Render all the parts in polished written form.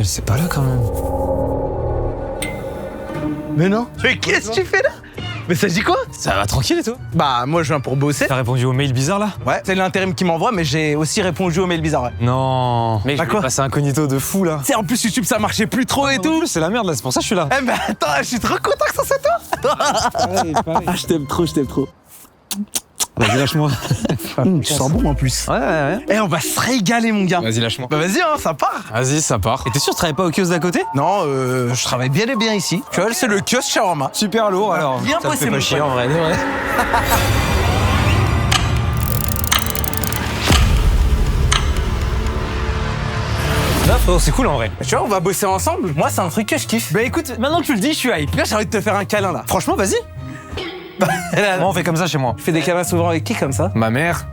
Gabriel, c'est pas là quand même. Mais non. Mais qu'est-ce que tu fais là? Mais ça dit quoi? Ça va tranquille et toi? Bah moi je viens pour bosser. T'as répondu au mail bizarre là? Ouais, c'est l'intérim qui m'envoie, mais j'ai aussi répondu au mail bizarre, ouais. Non. Mec, Bah je quoi? vais passer incognito de fou là. Tu sais, en plus YouTube ça marchait plus trop et tout. C'est la merde là, c'est pour ça que je suis là. Eh ben attends, je suis trop content que ça soit toi. Ah, je t'aime trop, je t'aime trop. Vas-y, lâche-moi. Tu sens bon en plus. Ouais. Eh, on va se régaler mon gars. Vas-y, lâche-moi. Bah vas-y, hein, ça part. Vas-y, ça part. Et t'es sûr que tu travailles pas au kiosque d'à côté? Non, je travaille bien et bien ici. Tu vois, c'est le kiosque shawarma. Super lourd alors. Bien ça me bossé, fait mon pas chier pote. en vrai, ouais. Là, frérot, c'est cool en vrai. Tu vois, on va bosser ensemble. Moi, c'est un truc que je kiffe. Bah écoute, maintenant que tu le dis, je suis hype. Là, j'ai envie de te faire un câlin là. Franchement, vas-y. Moi, on fait comme ça chez moi. Tu fais des câlins souvent avec qui comme ça? Ma mère.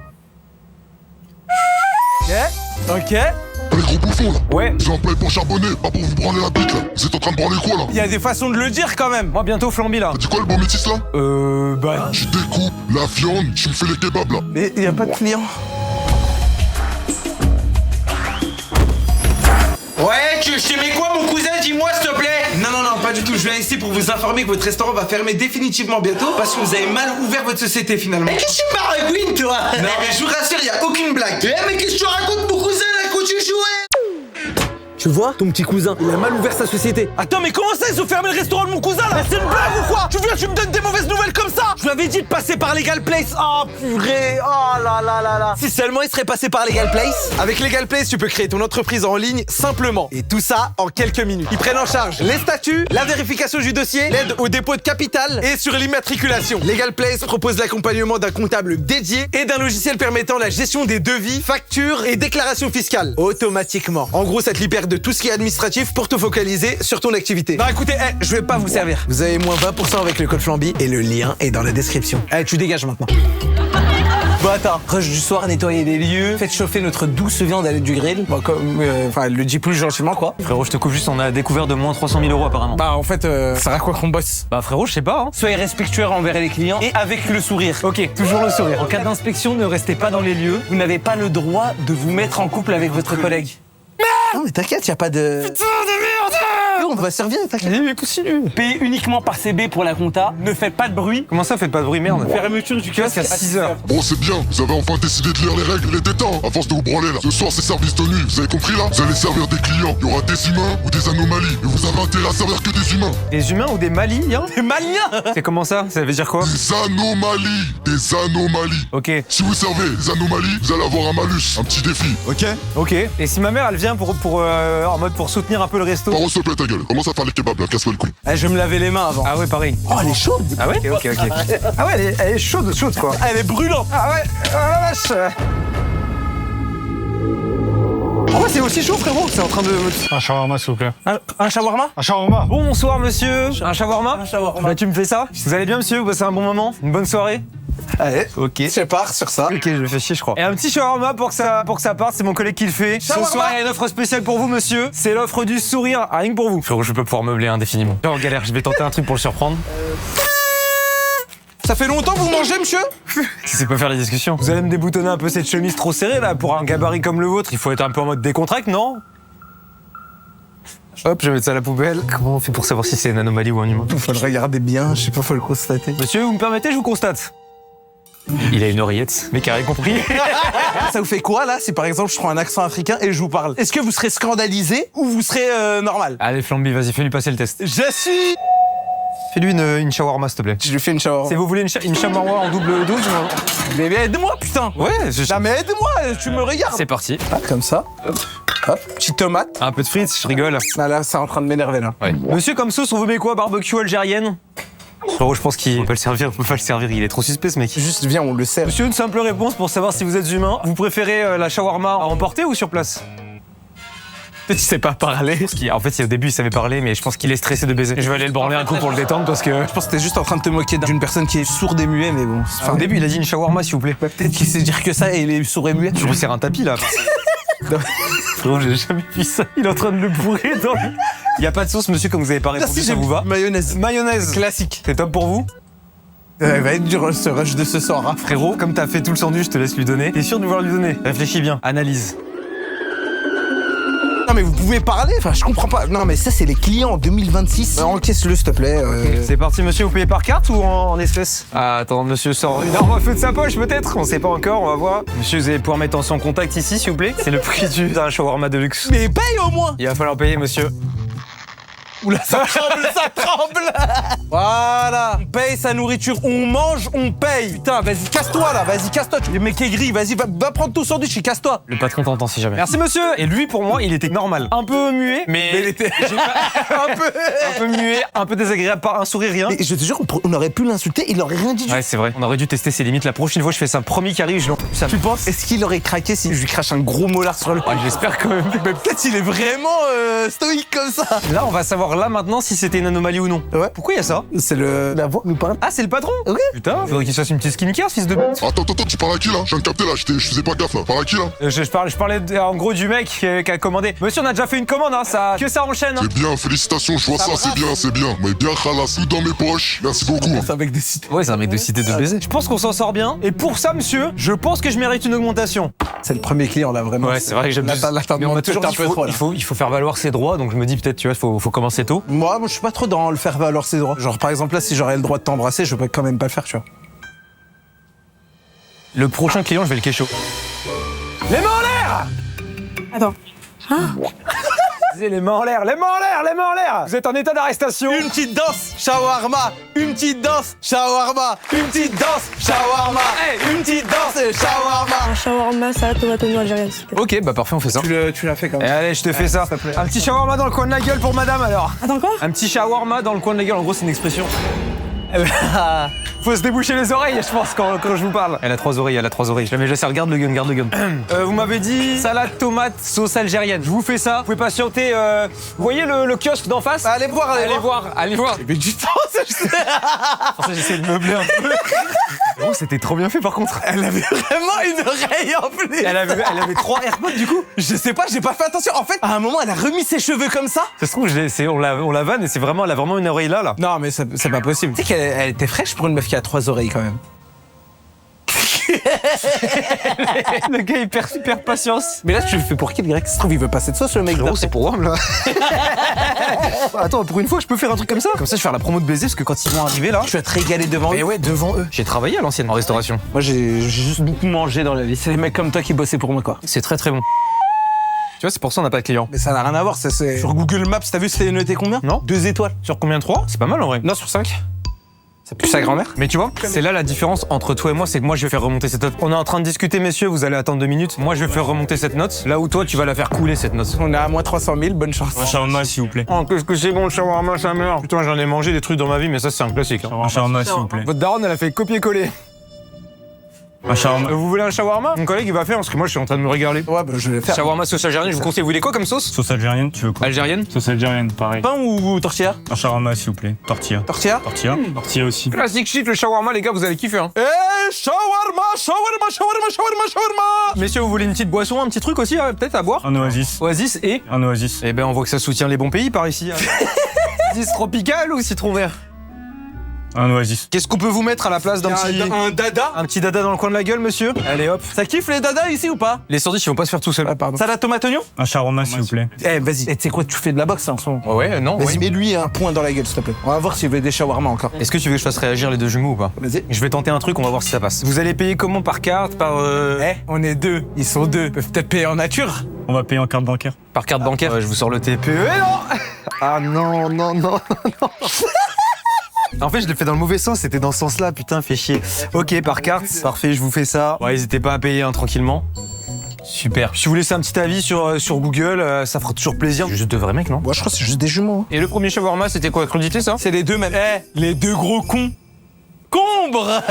Ok. Les gros bouffons là. Ouais. J'ai un pour charbonner, pas pour vous branler la bite là. Vous êtes en train de branler quoi là? Il y a des façons de le dire quand même. Moi, bientôt flambi là. T'as dit quoi le bon métis là? Bah. Je découpe la viande, je me fais les kebabs là. Mais il y a pas de client. Ouais, je mets quoi mon cousin, dis-moi s'il te plaît. Non, pas du tout. Je viens ici pour vous informer que votre restaurant va fermer définitivement bientôt parce que vous avez mal ouvert votre société finalement. Mais qu'est-ce que tu me baragouines toi? Non, mais je vous rassure, il y a aucune blague. Eh mais qu'est-ce que tu racontes mon cousin là quand tu jouais? Tu vois, ton petit cousin, il a mal ouvert sa société. Attends, mais comment ça, ils ont fermé le restaurant de mon cousin là? C'est une blague ou quoi? Tu viens, tu me donnes des mauvaises nouvelles comme ça? Je lui avais dit de passer par Legal Place. Oh purée, oh là là là là. Si seulement il serait passé par Legal Place. Avec Legal Place, tu peux créer ton entreprise en ligne simplement. Et tout ça en quelques minutes. Ils prennent en charge les statuts, la vérification du dossier, l'aide au dépôt de capital et sur l'immatriculation. Legal Place propose l'accompagnement d'un comptable dédié et d'un logiciel permettant la gestion des devis, factures et déclarations fiscales automatiquement. En gros, ça te libère de tout ce qui est administratif pour te focaliser sur ton activité. Non, écoutez, je vais pas vous servir. Vous avez moins 20% avec le code Flamby et le lien est dans la description. Tu dégages maintenant. Bon attends, rush du soir, nettoyer les lieux, faites chauffer notre douce viande à l'aide du grill. Bon, comme, enfin, elle le dit plus gentiment quoi. Frérot, je te coupe juste, on a découvert de moins 300 000 € apparemment. Bah en fait, ça sert à quoi qu'on bosse? Bah frérot, je sais pas, hein. Soyez respectueux envers les clients et avec le sourire. Ok, toujours le sourire. En cas d'inspection, ne restez pas dans les lieux. Vous n'avez pas le droit de vous mettre en couple avec votre collègue. Non mais t'inquiète, y a pas de... Putain de merde! On va servir, t'inquiète. Allez, mais continue. Payez uniquement par CB pour la compta. Ne faites pas de bruit. Comment ça, faites pas de bruit, merde? Fermeture du kiosque à 6 heures. Bon c'est bien, vous avez enfin décidé de lire les règles et les détends. À force de vous branler là. Ce soir c'est service de nuit, vous avez compris là? Vous allez servir des clients. Il y aura des humains ou des anomalies. Et vous avez intérêt à servir que des humains. Des humains ou des Maliens? Des Maliens. C'est comment ça? Ça veut dire quoi? Des anomalies. Des anomalies. Ok, Si vous servez des anomalies, vous allez avoir un malus, un petit défi. ok. Et si ma mère, elle vient en mode pour soutenir un peu le resto? Paro s'il te plaît ta gueule. Commence à faire les kebabs là, casse-toi le cou. Je vais me laver les mains avant. Ah ouais, pareil. Oh, elle est chaude. Ah ouais? Ok. Ah ouais, elle est chaude quoi. Elle est brûlante. Ah ouais, oh la vache. Oh c'est aussi chaud frérot, c'est en train de... Un shawarma, s'il vous plaît. Un shawarma? Un shawarma. Bonsoir monsieur, un shawarma? Un shawarma. Bah tu me fais ça? Vous allez bien monsieur? Vous passez un bon moment? Une bonne soirée? Allez, Ok. je pars sur ça. Ok, je me fais chier, je crois. Et un petit shawarma pour que ça parte, c'est mon collègue qui le fait. Shawarma. Ce soir, il y a une offre spéciale pour vous, monsieur. C'est l'offre du sourire, rien que pour vous. Frérot, je vais pas pouvoir meubler indéfiniment. Je suis en galère, je vais tenter un truc pour le surprendre. Ça fait longtemps que vous mangez, monsieur? Si c'est pas faire la discussion. Vous allez me déboutonner un peu cette chemise trop serrée, là. Pour un gabarit comme le vôtre, il faut être un peu en mode décontracte, non? Hop, je vais mettre ça à la poubelle. Comment on fait pour savoir si c'est une anomalie ou un humain? Faut le regarder bien, je sais pas, faut le constater. Monsieur, vous me permettez, je vous constate. Il a une oreillette, mais qui a rien compris. Ça vous fait quoi là si par exemple je prends un accent africain et je vous parle? Est-ce que vous serez scandalisé ou vous serez normal? Allez, Flamby, vas-y, fais-lui passer le test. Je suis... Fais-lui une shawarma, s'il te plaît. Je lui fais une shawarma. Si vous voulez une shawarma en double dose, Mais aide-moi putain. ouais, Non mais aide-moi, tu me regardes. c'est parti. Ah, comme ça. Hop, petite tomate. Un peu de frites, je rigole. Ah, là, c'est en train de m'énerver là. Ouais. Monsieur, comme sauce, on vous met quoi? Barbecue algérienne? Frérot, je pense qu'il peut le servir, on peut pas le servir, il est trop suspect ce mec. Juste viens, on le sert. Monsieur, une simple réponse pour savoir si vous êtes humain. Vous préférez la shawarma à emporter ou sur place? Peut-être qu'il sait pas parler. En fait, au début, il savait parler, mais je pense qu'il est stressé de baiser. Je vais aller le branler un coup pour le détendre parce que... Je pense que t'es juste en train de te moquer d'une personne qui est sourde et muet, mais bon. Au début, il a dit une shawarma, s'il vous plaît. Peut-être qu'il sait dire que ça et il est sourd et muet. Je lui sers un tapis, là. Frérot, j'ai jamais vu ça. Il est en train de le bourrer dans le... Il y a pas de sauce, monsieur, comme vous avez pas répondu, ça vous va? Mayonnaise. Mayonnaise. Classique. C'est top pour vous? Va être dur ce rush de ce soir. Hein. Frérot, comme t'as fait tout le sandwich, je te laisse lui donner. T'es sûr de vouloir lui donner? Réfléchis bien. Analyse. Non mais vous pouvez parler, enfin je comprends pas. Non mais ça c'est les clients en 2026. Encaisse-le s'il te plaît. C'est parti, monsieur, vous payez par carte ou en espèces? Ah, attends, monsieur sort une arme à feu de sa poche, peut-être? On sait pas encore, on va voir. Monsieur, vous allez pouvoir mettre en son contact ici, s'il vous plaît? C'est le prix d'un shawarma de luxe. Mais paye au moins. Il va falloir payer, monsieur. Oula, ça tremble, ça tremble. Voilà. On paye sa nourriture, on mange, on paye. Putain, vas-y, casse-toi là, vas-y, casse-toi. Le mec est gris, vas-y, va prendre ton sandwich et casse-toi. Le patron t'entend si jamais. Merci, monsieur. Et lui, pour moi, il était normal. Un peu muet, mais il était un peu muet, un peu désagréable, pas un sourire, rien. Mais je te jure, on aurait pu l'insulter, il aurait rien dit. Ouais, c'est vrai. On aurait dû tester ses limites. La prochaine fois, je fais ça. Premier qui arrive, je l'en... Tu penses? Est-ce qu'il aurait craqué si je lui crache un gros molar sur le... Ouais, j'espère quand même. Mais peut-être il est vraiment stoïque comme ça. Là, on va savoir là maintenant si c'était une anomalie ou non. Ouais. Pourquoi il y a ça? C'est la voix nous parle. Ah, c'est le patron? Ok. Putain, faudrait qu'il se fasse une petite skincare, fils de pute. Attends, tu parles à qui là? Je viens de capter là, je faisais pas gaffe là. Parle à qui là? Je parlais en gros du mec qui a commandé. Monsieur, on a déjà fait une commande, hein, que ça enchaîne. Hein. C'est bien, félicitations, je vois ça, c'est bien. Mais bien khalas, tout dans mes poches. Merci beaucoup. C'est avec des cités. Ouais, c'est un mec de cité de baiser. Je pense qu'on s'en sort bien. Et pour ça, monsieur, je pense que je mérite une augmentation. C'est le premier client là, vraiment. Ouais, c'est vrai que j'aime bien. Mais on m'a toujours dit il faut faire valoir ses droits, donc je me dis peut-être, tu vois, faut commencer tôt. Moi, je suis pas trop dans le faire valoir ses droits. Genre, par exemple, là, si j'aurais le droit de t'embrasser, je peux quand même pas le faire, tu vois. Le prochain client, je vais le kécho. Les mains en l'air! Attends. Les mains en l'air, les mains en l'air, les mains en l'air! Vous êtes en état d'arrestation! Une petite danse, shawarma! Une petite danse, shawarma! Une petite danse, shawarma! Hey, une petite danse, shawarma! Un shawarma, salade, tomate, oignon algérienne, s'il te plaît. Ok, bah parfait, on fait ça. Tu l'as fait quand même. Allez, je te fais ça. Un petit shawarma dans le coin de la gueule pour madame alors. Attends, quoi? Un petit shawarma dans le coin de la gueule, en gros, c'est une expression. Faut se déboucher les oreilles, je pense, quand je vous parle. Elle a 3 oreilles, Jamais je sais, garde le gun, vous m'avez dit salade, tomate, sauce algérienne. Je vous fais ça. Vous pouvez patienter. Vous voyez le kiosque d'en face? Allez voir. Mais du temps, ça, je sais. Pour ça, j'essaie de meubler un peu. Oh, c'était trop bien fait, par contre. Elle avait vraiment une oreille en plus. Elle avait 3 AirPods, du coup. Je sais pas, j'ai pas fait attention. En fait, à un moment, elle a remis ses cheveux comme ça. Ça se trouve, on la vanne et c'est vraiment, elle a vraiment une oreille là. Non, mais c'est pas possible. Tu sais qu'elle était fraîche pour une meuf qui a 3 oreilles quand même. Le gars, il perd super patience. Mais là, tu le fais pour qui, le grec? Ça se trouve, il veut passer de sauce, le mec. Gros, c'est pour Rome, là. Attends, pour une fois, je peux faire un truc comme ça? Comme ça, je vais faire la promo de baiser, parce que quand ils vont arriver là... Tu vas te régaler devant eux. Mais ouais, devant eux. J'ai travaillé à l'ancienne en restauration. Moi, j'ai juste beaucoup mangé dans la vie. C'est les mecs comme toi qui bossaient pour moi, quoi. C'est très très bon. Tu vois, c'est pour ça qu'on n'a pas de clients. Mais ça n'a rien à voir, ça c'est... Sur Google Maps, t'as vu c'était noté combien? Non. 2 étoiles. Sur combien? 3? C'est pas mal en vrai. Non, sur 5. Ça pue sa grand-mère. Mais tu vois, c'est là la différence entre toi et moi, c'est que moi je vais faire remonter cette note. On est en train de discuter, messieurs, vous allez attendre 2 minutes. Moi je vais faire remonter cette note, là où toi tu vas la faire couler cette note. On est à moins 300 000, bonne chance. Un shawarma, s'il vous plaît. Oh, qu'est-ce que c'est bon le shawarma, ça meurt. Putain, j'en ai mangé des trucs dans ma vie, mais ça c'est un classique. Hein. Un shawarma, s'il vous plaît. Votre daronne, elle a fait copier-coller. Un shawarma. Vous voulez un shawarma? Mon collègue il va faire parce que moi je suis en train de me régaler. Ouais, bah je vais le faire. Shawarma sauce algérienne, je vous conseille. Vous voulez quoi comme sauce? Sauce algérienne, tu veux quoi? Algérienne? Sauce algérienne, pareil. Pain ou tortilla? Un shawarma, s'il vous plaît. Tortilla. Tortilla? Tortilla. Tortilla aussi. Classique shit, le shawarma, les gars, vous allez kiffer. Hein. Shawarma. Messieurs, vous voulez une petite boisson, un petit truc aussi, peut-être à boire? Un oasis. Oasis et? Un oasis. Eh ben, on voit que ça soutient les bons pays par ici. Oasis tropical ou citron vert? Un oasis. Qu'est-ce qu'on peut vous mettre à la place d'un petit... Un dada? Un petit dada dans le coin de la gueule, monsieur? Allez, hop. Ça kiffe les dadas ici ou pas? Les sandwichs, ils vont pas se faire tout seuls. Ah, pardon. Salade tomate oignon? Un shawarma, s'il vous plaît. Eh, vas-y. Eh, tu sais quoi, tu fais de la boxe hein, en ce moment. Ouais, non, Vas-y, mets-lui un point dans la gueule, s'il te plaît. On va voir s'il veut des shawarma encore. Est-ce que tu veux que je fasse réagir les deux jumeaux ou pas? Vas-y. Je vais tenter un truc, on va voir si ça passe. Vous allez payer comment? Par carte? Par On est 2. Ils sont 2. Ils peuvent peut-être payer en nature. On va payer en carte bancaire. Par carte bancaire? Ouais, je vous sors le TPE. Eh non. Ah non. En fait, je l'ai fait dans le mauvais sens, c'était dans ce sens-là, putain, fait chier. Ok, par carte, parfait, je vous fais ça. Ouais, n'hésitez pas à payer hein, tranquillement. Super. Si vous laissez un petit avis sur Google, ça fera toujours plaisir. Juste 2 vrais mecs, non? Moi, je crois que c'est juste des jumeaux. Et le premier shawarma, c'était quoi? Crudité, ça? C'est les 2 même. Eh, les 2 gros cons. Combre.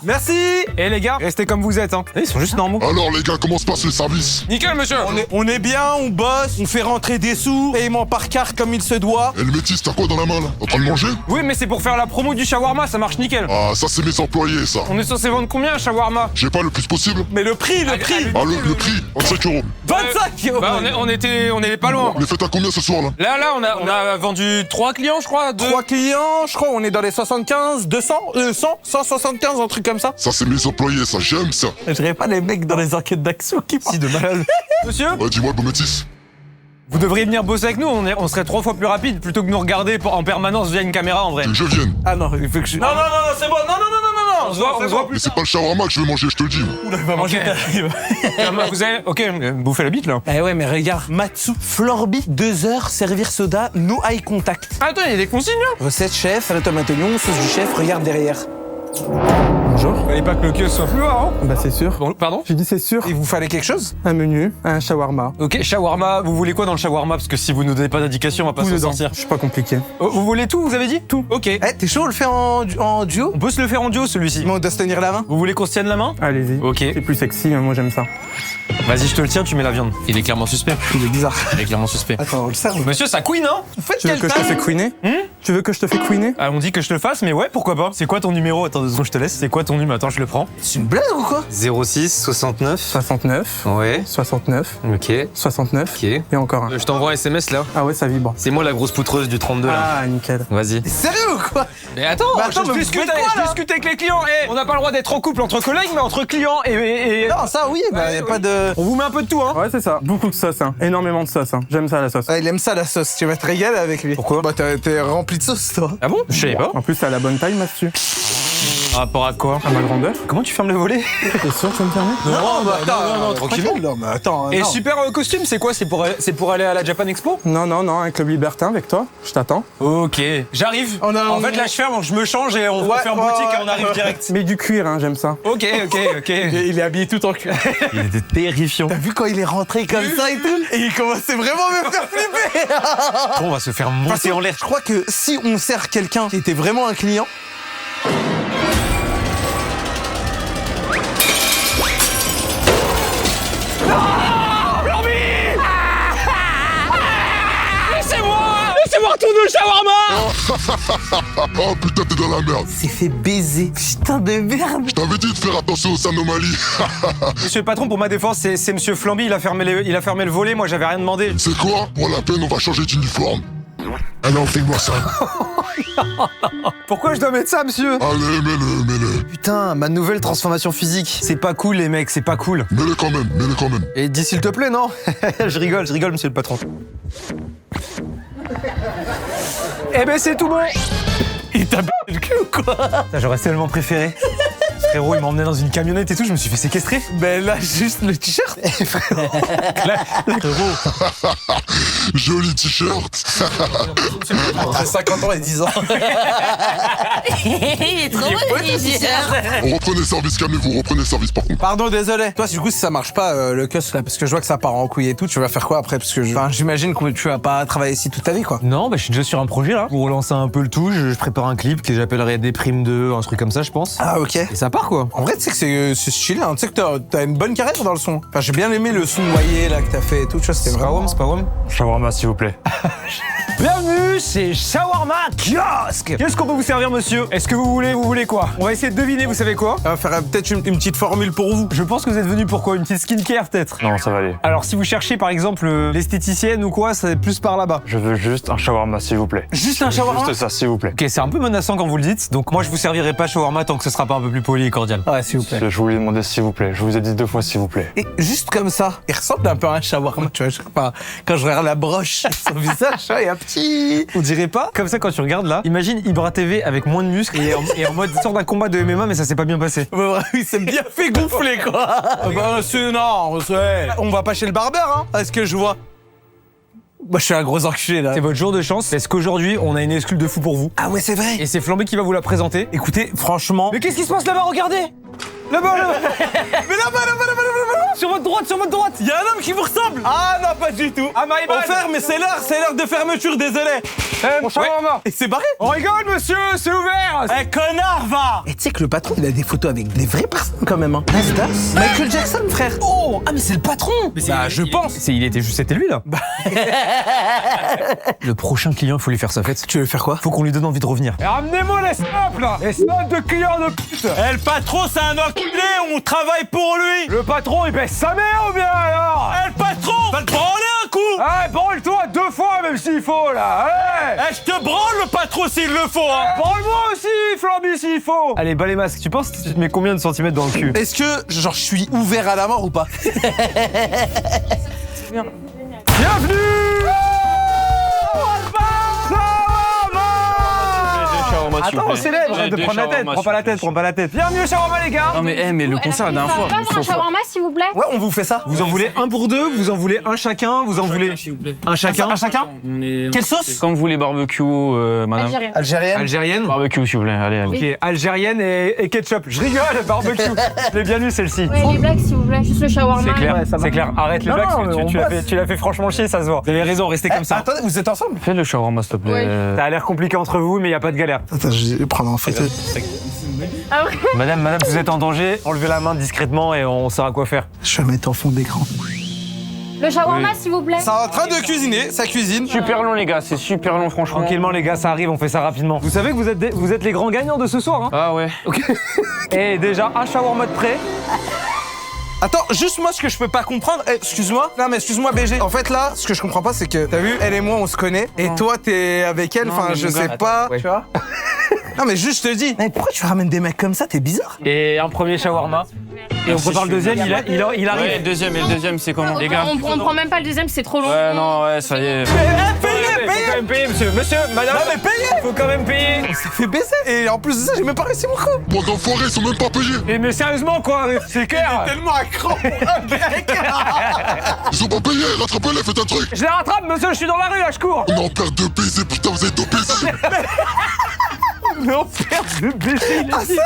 Merci. Et les gars, restez comme vous êtes, hein. Ils sont juste normaux. Alors les gars, comment se passe le service? Nickel, monsieur. On est bien, on bosse, on fait rentrer des sous, paiement par carte comme il se doit. Et le métis, t'as quoi dans la main là? En train de manger? Oui, mais c'est pour faire la promo du shawarma, ça marche nickel. Ah, ça c'est mes employés ça. On est censé vendre combien un shawarma? J'ai pas le plus possible? Mais le prix. Ah, le prix, 25 €. 25 Bah, on est pas loin. Les fêtes à combien ce soir là? Là, on a vendu 3 clients, je crois. 3 clients, je crois, on est dans les 75, 200, 175, un truc comme ça. Ça c'est mes employés, ça j'aime ça. Je dirais pas les mecs dans les enquêtes d'action qui... Si, de malade. Monsieur? Ouais, dis-moi, beau métis. Vous devriez venir bosser avec nous, on serait 3 fois plus rapide plutôt que nous regarder en permanence via une caméra en vrai. Que je vienne. Ah non, il faut que je... Non, c'est bon. Non. On se voit Mais plus. c'est pas le shawarma que je vais manger, je te le dis. Va manger Vous avez, ok, bouffez la bite là. Eh ouais, mais regarde, Matsu, Florby, 2 heures, servir soda, no eye contact. Attends, il y a des consignes là. Recette chef, salade tomate oignon, sauce du chef, regarde derrière. Bonjour. Fallait pas que le kiosque soit plus bas, hein. Bah c'est sûr. Bon, pardon. J'ai dit c'est sûr. Il vous fallait quelque chose? Un menu, un shawarma. Ok, shawarma, vous voulez quoi dans le shawarma? Parce que si vous nous donnez pas d'indication, on va pas Tout s'en dedans. sortir. Je suis pas compliqué. Oh, vous voulez tout, vous avez dit? Tout. Ok. Eh, t'es chaud, on le fait en duo? On peut se le faire en duo celui-ci. Mais on doit se tenir la main? Vous voulez qu'on se tienne la main? Allez-y. Ok. C'est plus sexy, moi j'aime ça. Vas-y, je te le tiens, tu mets la viande. Il est clairement suspect. Il est bizarre. Il est clairement suspect. Attends, on le sert. Monsieur, ça couine, hein? Faites Tu veux que je te fais couiner Tu veux que je te fais couiner Ah, on dit que je te le fasse, mais ouais, pourquoi pas? C'est quoi ton numéro? Attends 2 secondes, je te laisse. C'est quoi ton numéro? Attends, je le prends. C'est une blague ou quoi? 06 69. 69, Ouais. 69, Ok. 69, Ok. et encore un. Je t'envoie un SMS là. Ah ouais, ça vibre. C'est moi la grosse poutreuse du 32 là. Ah, nickel. Vas-y. T'es sérieux ou quoi? Mais attends, Mais attends, mais vous discute faites quoi, là avec les clients. On n'a pas le droit d'être en couple entre collègues, mais entre clients et... Non, ça oui, bah y a pas de... On vous met un peu de tout, hein. Ouais, c'est ça. Beaucoup de sauce, hein. Énormément de sauce, hein. J'aime ça, la sauce. Ah, il aime ça la sauce, tu vas te régaler avec lui. Pourquoi? Bah t'es rempli de sauce toi. Ah bon? Je savais pas. En plus, c'est à la bonne taille, Mathieu. Par rapport à quoi? À ma grandeur. Comment tu fermes le volet? T'es sûr, tu veux me fermer Non, tranquillement. Non mais attends, Et non. super costume, c'est quoi? C'est pour aller à la Japan Expo? Non, un club libertin avec toi. Je t'attends. Ok, j'arrive. On a- En fait, là, je me change et on va faire boutique et on arrive direct. Mais du cuir, hein, j'aime ça. Ok. Il est habillé tout en cuir. Il était terrifiant. T'as vu quand il est rentré comme ça et tout? Et il commençait vraiment à me faire flipper. On va se faire monter en l'air. Je crois que si on sert quelqu'un qui était vraiment un client, Laissez-moi retourner le shawarma. Oh putain, t'es dans la merde. s'est fait baiser. Putain de merde. Je t'avais dit de faire attention aux anomalies. Monsieur le patron, pour ma défense, c'est monsieur Flamby, il a fermé le volet, moi j'avais rien demandé. C'est quoi? Pour la peine, on va changer d'uniforme. Alors, fais-moi ça. Pourquoi je dois mettre ça, monsieur? Allez, mets-le. Putain, ma nouvelle transformation physique. C'est pas cool, les mecs, c'est pas cool. Mets-le quand même. Et dis s'il te plaît, non? Je rigole, monsieur le patron. Eh ben, c'est tout bon. Il t'a b****, le cul ou quoi? J'aurais tellement préféré. Frérot, il m'a emmené dans une camionnette et tout, je me suis fait séquestrer. Ben là, juste le t-shirt. Joli t-shirt. Entre 50 ans et 10 ans. Il est trop beau le t-shirt. Reprenez service, calmez-vous. Reprenez service par contre. Pardon, désolé. Toi, du coup, si ça marche pas, le kiosque là, parce que je vois que ça part en couille et tout, tu vas faire quoi après? Parce que enfin, j'imagine que tu vas pas travailler ici toute ta vie, quoi. Non, bah je suis déjà sur un projet là. Pour relancer un peu le tout, je prépare un clip que j'appellerai Des primes 2, un truc comme ça, je pense. Ah, ok. Et ça part quoi. En vrai, tu sais que c'est stylé, hein. Tu sais que t'as une bonne carrière dans le son. Enfin, j'ai bien aimé le son noyé là que t'as fait et tout, tu vois, c'était vraiment... C'est pas Wom. Shawarma, s'il vous plaît. Bienvenue, c'est Shawarma Kiosque. Qu'est-ce qu'on peut vous servir, monsieur? Est-ce que vous voulez quoi? On va essayer de deviner, vous savez quoi? On va faire peut-être une petite formule pour vous. Je pense que vous êtes venu pour quoi? Une petite skincare peut-être? Non, ça va aller. Alors si vous cherchez par exemple l'esthéticienne ou quoi, c'est plus par là-bas. Je veux juste un shawarma, s'il vous plaît. Juste un shawarma? Juste ça, s'il vous plaît. Ok, c'est un peu menaçant quand vous le dites, donc moi je vous servirai pas shawarma tant que ce sera pas un peu plus poli et cordial. Ouais, s'il vous plaît. Je voulais demander s'il vous plaît. Je vous ai dit 2 fois s'il vous plaît. Et juste comme ça, il ressemble un peu à un shawarma, tu vois. Enfin, quand je regarde la broche, son visage, il y a un petit... On dirait pas? Comme ça quand tu regardes là, imagine Ibra TV avec moins de muscles et en mode sorte d'un combat de MMA mais ça s'est pas bien passé. Bah, il s'est bien fait gonfler, quoi. Bah, non, on va pas chez le barbeur, hein, est-ce que je vois? Moi, je suis un gros enculé, là. C'est votre jour de chance parce qu'aujourd'hui on a une exclue de fou pour vous. Ah ouais, c'est vrai. Et c'est Flambé qui va vous la présenter. Écoutez, franchement... Mais qu'est-ce qui se passe là-bas? Regardez! Là-bas! Mais là-bas. Sur votre droite! Il y a un homme qui vous ressemble. Ah non, pas du tout. Ah, my bad. On ferme, mais c'est l'heure de fermeture, désolé. Mon shawarma! Et c'est barré. On rigole, monsieur! C'est ouvert! Eh, connard, va. Et tu sais que le patron, il a des photos avec des vraies personnes, quand même, hein. Nasdaq, Michael Jackson, frère. Oh! Ah, mais c'est le patron! Bah, je pense. C'était lui, là. Le prochain client, il faut lui faire sa fête. Tu veux faire quoi? Faut qu'on lui donne envie de revenir. Et ramenez-moi les snaps, là! Les snaps de clients de pute! Eh, le patron, c'est un enculé, on travaille pour lui. Le patron, il baisse sa mère ou bien alors? Eh, le patron, va te branler un coup. Eh, branle-toi 2 fois, même s'il faut, là! Allez! Eh, je te branle, le patron, s'il le faut, hein. Branle-moi aussi, Flamby, s'il faut! Allez, bas les masques, tu penses que tu te mets combien de centimètres dans le cul? Est-ce que, genre, je suis ouvert à la mort ou pas? Bienvenue s'il vous Attends, plaît. célèbre, Deux de prendre la tête, shawarma, prends pas la s'il vous tête, prends pas la tête. Bienvenue au shawarma, les gars. Non mais le concert la dernière fois. Un shawarma, s'il vous plaît. Ouais, on vous fait ça. Vous en voulez un pour deux, vous en voulez un chacun, vous en voulez un chacun. Un chacun. Quelle sauce? Comme vous voulez barbecue, madame. Algérien. Algérienne. Algérienne. Barbecue s'il vous plaît, allez. Ok, algérienne et ketchup. Je rigole, barbecue. Je l'ai bien lu celle-ci. Ouais, les blagues, s'il vous plaît. Juste le shawarma. C'est clair, Ouais, ça va. c'est clair. Arrête les Non, blagues, non, tu l'as fait franchement chier, ça se voit. Vous avez raison, restez comme ça. Attendez, vous êtes ensemble? Fais le shawarma s'il te plaît. Ça a l'air compliqué entre vous, mais y a pas de galère. Attends, je vais prendre en photo. Ah ouais. Madame, vous êtes en danger. Enlevez la main discrètement et on saura quoi faire. Je vais mettre en fond d'écran. Le shawarma, s'il vous plaît. C'est en train de cuisiner, ça cuisine. Super long les gars, c'est super long franchement. Tranquillement les gars, ça arrive, on fait ça rapidement. Vous savez que vous êtes les grands gagnants de ce soir, hein. Ah ouais. Et déjà, un shawarma de près. Attends, juste moi, ce que je peux pas comprendre, excuse-moi. Non, mais excuse-moi, BG. En fait, là, ce que je comprends pas, c'est que, t'as vu, elle et moi, on se connaît. Et toi, t'es avec elle, enfin, je sais pas. Ouais. Tu vois? Non, mais juste, je te dis. Mais pourquoi tu ramènes des mecs comme ça? T'es bizarre. Et un premier shawarma. Et on prépare le deuxième, il arrive. Ouais, le deuxième c'est comment les gars? On prend même pas le deuxième, c'est trop long. Ouais non ouais ça y est. Faut quand même payer, monsieur. Monsieur, madame. Non, mais payez! Faut quand même payer. On s'est fait baiser. Et en plus de ça, j'ai même pas réussi mon coup. Bon, d'enfoirés, ils sont même pas payés. Mais sérieusement, quoi, c'est clair. Tellement à cran pour un mec. Ils sont pas payés, rattrapez-les, faites un truc. Je les rattrape, monsieur, je suis dans la rue, là, je cours. On est en perte de baiser, putain, vous êtes deux baisers. Mais on perd de baiser, il a dit.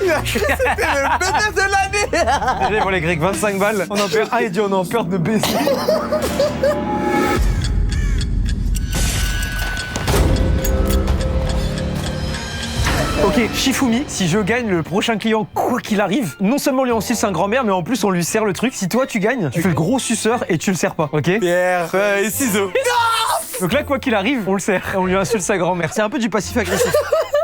Il a cru que c'était le bébé de l'année. Désolé pour les Grecs, 25 balles. On en perd un, il dit on est en perte de baiser. Ok, Shifumi, si je gagne le prochain client, quoi qu'il arrive, non seulement lui on suce un grand-mère, mais en plus on lui sert le truc. Si toi tu gagnes, tu fais le gros suceur et tu le sers pas, ok? Pierre, feuille, ciseaux. Donc là, quoi qu'il arrive, on le sert et on lui insulte sa grand-mère. C'est un peu du passif agressif.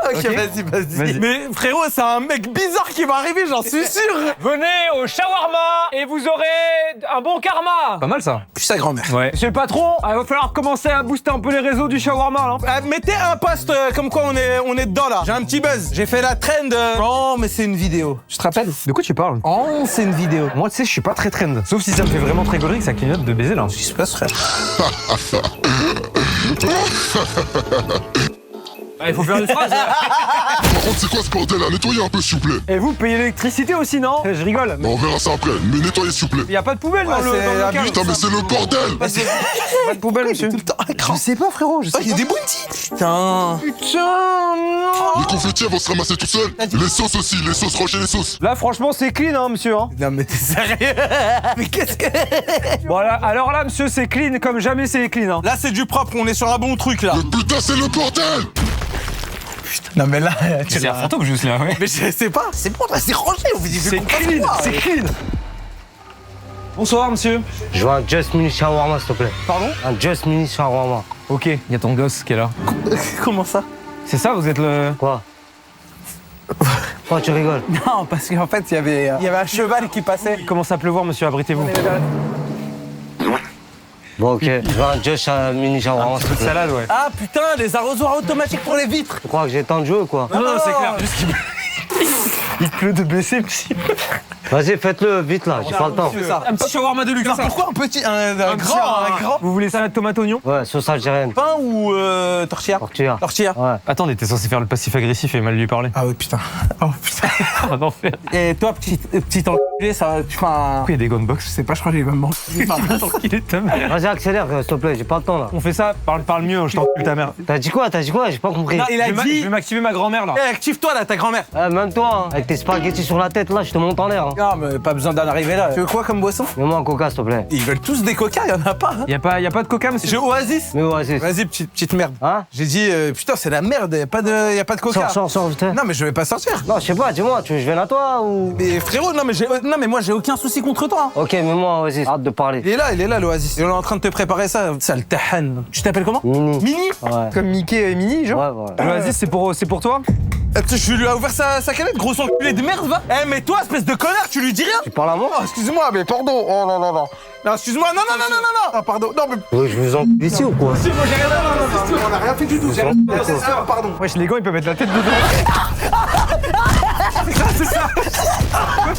Ok, vas-y. Vas-y. Mais frérot, c'est un mec bizarre qui va arriver, j'en suis sûr. Venez au shawarma et vous aurez un bon karma. Pas mal ça. Puis sa grand-mère. Ouais. Monsieur le patron, il va falloir commencer à booster un peu les réseaux du shawarma là. Mettez un post comme quoi on est dedans là. J'ai un petit buzz. J'ai fait la trend. Oh, mais c'est une vidéo. Je te rappelle? De quoi tu parles? Oh, c'est une vidéo. Moi, tu sais, je suis pas très trend. Sauf si ça me fait vraiment très gaulerie que ça clignote de baiser là. Qu'est-ce qui se passe, frère? Il faut faire une phrase. Par contre, c'est quoi ce bordel là? Nettoyez un peu, s'il vous plaît. Et vous payez l'électricité aussi, non? Je rigole. Bon, on verra ça après, mais nettoyez, s'il vous plaît. Y a pas de poubelle dans le local. Putain, mais c'est le bordel. Pas de poubelle, monsieur. Tout le temps à cran. Je sais pas, frérot. Je sais Il y a des bounties. Putain. Putain, non. Les confettiers vont se ramasser tout seuls. Les sauces aussi, les sauces, rangez les sauces. Là, franchement, c'est clean, hein, monsieur. Hein. Non, mais t'es sérieux? Mais qu'est-ce que. Bon, alors là, monsieur, c'est clean comme jamais c'est clean. Hein. Là, c'est du propre. On est sur un bon truc là. Mais putain, c'est le bordel. Non, mais là, tu C'est un fantôme juste là, ouais. Mais je sais pas. C'est bon, là, c'est rangé. On vous dit C'est clean, c'est clean. Bonsoir, monsieur. Je veux un Just Mini Shawarma, s'il te plaît. Pardon? Un Just Mini Shawarma. Ok, y a ton gosse qui est là. Comment ça? C'est ça, vous êtes le... Quoi? Pourquoi tu rigoles? Non, parce qu'en fait, il y avait un cheval qui passait. Il commence à pleuvoir, monsieur, abritez-vous. Bon, ok. Je veux un Just Mini Shawarma, s'il te plaît. Salade, ouais. Ah putain, les arrosoirs automatiques pour les vitres. Tu crois que j'ai le temps de jouer ou quoi? Non, c'est clair, juste qu'il il pleut de baisser, monsieur. Vas-y, faites-le vite là, j'ai pas le temps. C'est ça. Un petit shawarma de luxe. Pourquoi un petit, un grand? Vous voulez salade tomate oignon? Ouais, sauce algérienne. Pain ou tortilla? Tortilla. Tortilla. Ouais. Attendez, t'es censé faire le passif agressif et mal lui parler. Ah oui, putain. Oh putain. On va en faire. Et toi, petit enculé, ça, tu fais un... Pourquoi il y a des gunbox? Je sais pas, je crois que j'ai même mangé. Il est ta mère. Vas-y, accélère, s'il te plaît, j'ai pas le temps là. On fait ça, parle mieux, je t'encule ta mère. T'as dit quoi? J'ai pas compris. Non, il a Je dit... vais m'activer ma grand-mère là. Eh, active-toi là, ta grand-mère. Même toi, hein, avec tes spaghettis sur la tête là, je te monte en l'air. Hein. Non, mais pas besoin d'en arriver là. Tu veux quoi comme boisson? Mets-moi un coca, s'il te plaît. Ils veulent tous des coca, y'en a pas. Hein. Y a pas de coca, monsieur? J'ai Oasis. Mais vas-y. Vas-y, petite merde. Hein? J'ai dit, putain, c'est la merde, y a pas de coca. Sors, putain. Non, mais je vais pas sortir. Non, je sais pas, dis-moi, tu veux que je vienne à toi ou. Mais frérot, non, mais moi, j'ai aucun souci contre toi. Hein. Ok, mais moi, vas-y, hâte de parler. Il est là, l'Oasis. Et on est en train de te préparer ça. Ça, le tahan. Tu t'appelles comment? Mini. Mini? Ouais. Comme Mickey et Minnie, genre? Ouais. L'Oasis, c'est pour toi? Je lui ai ouvert sa canette, gros enculé de merde, va. Eh, mais toi, espèce de connard, tu lui dis rien? Tu parles à moi? Oh, excuse-moi, mais pardon. Oh, non. Non, excuse-moi, non. Ah, pardon. Non, mais. Oui, je vous en ici ou quoi? Si, moi, j'ai rien. Non, on a rien fait du tout. C'est ça, pardon. Wesh, les gants, ils peuvent mettre la tête dedans. c'est ça. On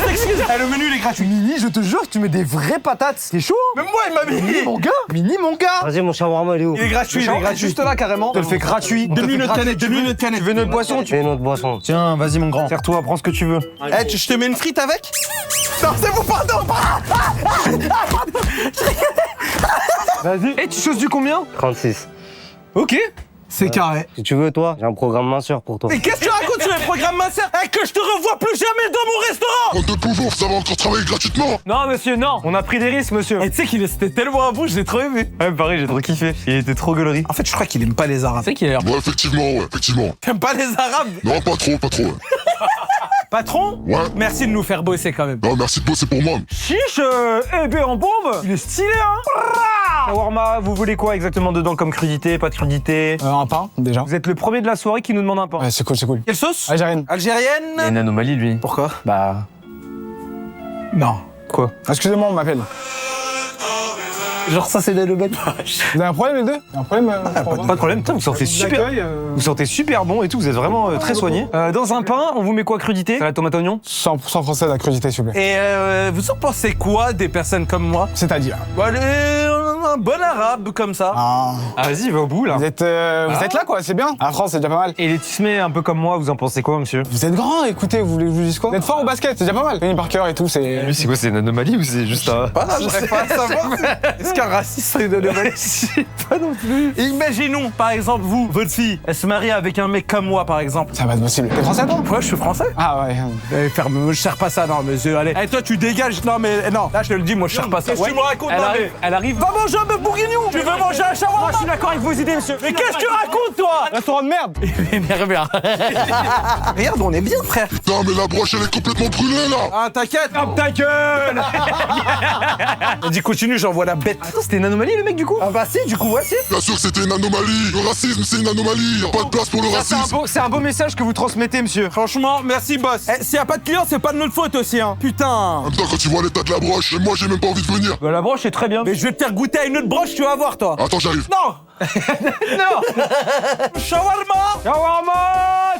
s'excuse. Eh, le menu il est gratuit. Mini, je te jure, tu mets des vraies patates. C'est chaud, hein? Même moi il m'a mis. Mini, mon gars. Mini, mon gars. Vas-y, mon shawarma, il est où? Il est gratuit, il est gratuit. Juste là, carrément. On te le fait gratuit. On te le fait gratuit. Tu veux notre boisson? Tu veux notre boisson? Tiens, vas-y, mon grand. Serre-toi, prends ce que tu veux. Eh, je te mets une frite avec? Non, c'est bon, pardon. Vas-y. Et tu choses du combien? 36. Ok. C'est carré. Si tu veux, toi, j'ai un programme minceur pour toi. Mais qu'est-ce que tu racontes sur les programmes minceurs? Eh, que je te revois plus jamais dans mon restaurant! Bande de pauvres, ça va encore travailler gratuitement. Non, monsieur, non. On a pris des risques, monsieur. Et tu sais qu'il était tellement bon, je l'ai trop aimé. Ouais, pareil, j'ai trop kiffé. Il était trop gaulerie. En fait, je crois qu'il aime pas les Arabes. C'est qu'il a l'air. Ouais, effectivement. T'aimes pas les Arabes? Non, pas trop, ouais. Patron? Ouais. Merci de nous faire bosser quand même. Non, merci de bosser pour moi. Chiche, bébé en bombe. Il est stylé, hein. Shawarma, vous voulez quoi exactement dedans comme crudité, pas de crudité? Un pain, déjà. Vous êtes le premier de la soirée qui nous demande un pain. Ouais, c'est cool, c'est cool. Quelle sauce? Algérienne. Algérienne? Il y a une anomalie, lui. Pourquoi? Bah. Non. Quoi? Excusez-moi, on m'appelle. Genre ça c'est le bête. Vous avez un problème, les deux? Un problème Pas de problème, putain, vous sortez super. Vous sortez super bon et tout, vous êtes vraiment très soigné. Dans un pain, on vous met quoi, crudité? Salade tomate oignon? 100% français, la crudité, s'il vous plaît. Et vous en pensez quoi des personnes comme moi? C'est-à-dire? Bah, un bon arabe comme ça. Ah. Ah, vas-y, va au bout là. Vous êtes là, quoi, c'est bien. La France, c'est déjà pas mal. Et les tismés un peu comme moi, vous en pensez quoi, monsieur? Vous êtes grand, écoutez, vous voulez que je vous dise quoi? Vous êtes fort au basket, c'est déjà pas mal. Tony Parker et tout, c'est... Lui, c'est quoi? C'est une anomalie ou c'est juste un. Ah, j'aurais pas à savoir. Est-ce qu'un raciste serait une anomalie? Pas non plus. Et imaginons, par exemple, vous, votre fille, elle se marie avec un mec comme moi, par exemple. Ça va être possible. T'es français, toi? Ouais, je suis français. Ah ouais. Eh, ferme, je cherche pas ça, non, monsieur, allez. Eh, toi, tu dégages. Non, mais non, là, je te le dis, moi, je cherche pas ça. Qu'est-ce que tu me racontes? Elle arrive. Va manger un bœuf bourguignon. Tu veux manger un shawarma? Moi, je suis d'accord avec vos idées, monsieur. Mais qu'est-ce que tu racontes, toi? Restaurant de merde. Énervé. Regarde, on est bien, frère. Putain, mais la broche, elle est complètement brûlée, là. Ah, t'inquiète. Ferme ta gueule. Vas-y, continue, j'envoie la bête. C'était une anomalie, le mec, du coup? Ah, bah, si, du coup, voici. Bien sûr que c'était une anomalie. Le racisme, c'est une anomalie. Y'a pas de place pour le racisme. C'est un beau message que vous transmettez, monsieur. Franchement, merci, boss. Eh, s'il y a pas de clients, c'est pas de notre faute aussi, hein. Putain. En même temps, quand tu vois l'état de la broche, moi, j'ai même pas envie de venir. Bah, la broche est très bien. Mais je vais te faire goûter à une autre broche, tu vas voir, toi. Attends, j'arrive. Non. Non. Shawarma. Shawarma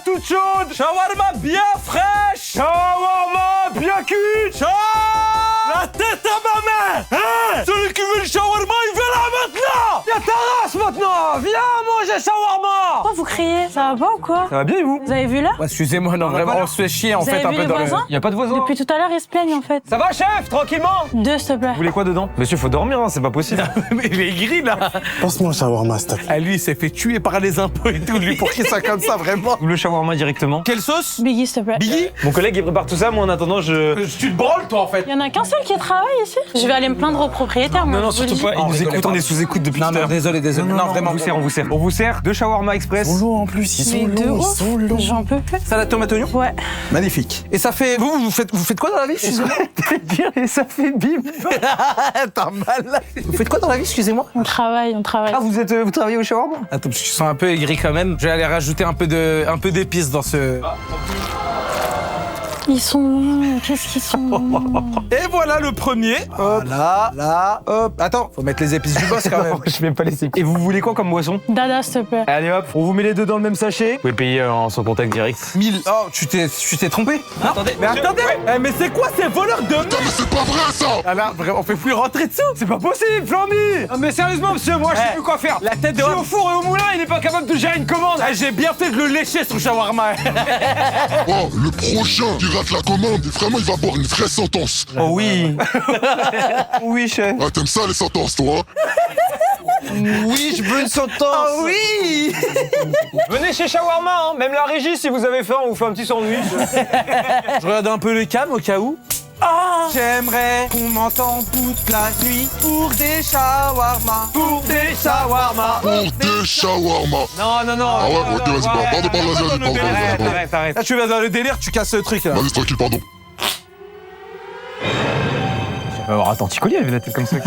toute chaude. Shawarma bien fraîche. Shawarma bien cuite. La tête à ma mère. Hein? Celui qui veut le shawarma, il veut la maintenant. Y'a ta race maintenant. Viens manger shawarma. Pourquoi vous criez? Ça va pas ou quoi? Ça va bien et vous? Vous avez vu là? Excusez-moi, non, vraiment, on se fait chier, en Vous fait, avez un vu peu les dans le... voisins? Y a pas de voisin. Depuis tout à l'heure, ils se plaignent en fait. Ça va, chef? Tranquillement. Deux, s'il te plaît. Vous voulez quoi dedans? Monsieur, faut dormir, hein, c'est pas possible. Mais il est gris, là. Passe-moi un shawarma, s'il te plaît. Ah, lui, il s'est fait tuer par les impôts et tout, lui, pour qu'il soit comme ça, vraiment. Ou le shawarma directement. Quelle sauce? Biggie, s'il te plaît. Biggie? Mon collègue, il prépare tout ça, moi en attendant, Tu te branles, toi, en fait. Il y en a qu'un seul qui travaille ici? Je vais aller me plaindre au propriétaire, moi. Non, non, je vous le surtout dis. pas. Il nous rigolez écoute, on pas. est sous écoute depuis tout à l'heure. désolé. Non, vraiment. On vous sert 2 shawarma express. Solo en plus, ils sont Mais de lourds, ils ouf, sont lourds. j'en peux plus. Salade tomate oignon? Ouais. Magnifique. Et ça fait... Vous faites quoi dans la vie, excusez-moi? bien et ça fait bim. T'as mal. Vous faites quoi dans la vie, excusez-moi? On travaille. Ah, vous travaillez au shawarma? Attends, parce que je sens un peu aigri quand même. Je vais aller rajouter un peu d'épices dans ce... Ils sont longs. Qu'est-ce qu'ils sont longs. Et voilà le premier. Hop, là, hop. Attends, faut mettre les épices du boss quand même. Je mets pas les épices. Et vous voulez quoi comme boisson? Dada, s'il te plaît. Allez hop, on vous met les deux dans le même sachet. Vous pouvez payer en sans contact direct. 1000. Oh, tu t'es trompé? Attendez. Mais attendez. Mais c'est quoi ces voleurs de Putain, merde? mais c'est pas vrai, ça. Ah là, vraiment, on fait plus rentrer dessous. C'est pas possible, Flamby! Non mais sérieusement, monsieur, moi je sais plus quoi faire. La tête de... Je suis au four et au moulin, il est pas capable de gérer une commande. Ah, j'ai bien fait de le lécher son shawarma. Oh, le prochain qui rate la commande, vraiment, il va boire une vraie sentence. Oh oui. Oui, chef. Ah, t'aimes ça, les sentences, toi? Oui, je veux une sentence. Oh oui. Venez chez Shawarma, hein. Même la régie, si vous avez faim, on vous fait un petit sandwich. Je regarde un peu le cam au cas où. Ah, j'aimerais qu'on m'entende toute la nuit pour des shawarma. Pour des shawarma. Pour des shawarma. Non. Ah ouais, ok, vas-y, pardon, vas-y, Arrête. Là, tu vas dans le délire, tu casses le truc là. Vas-y, tranquille, pardon. Attends, Ticoli avait la tête comme ça.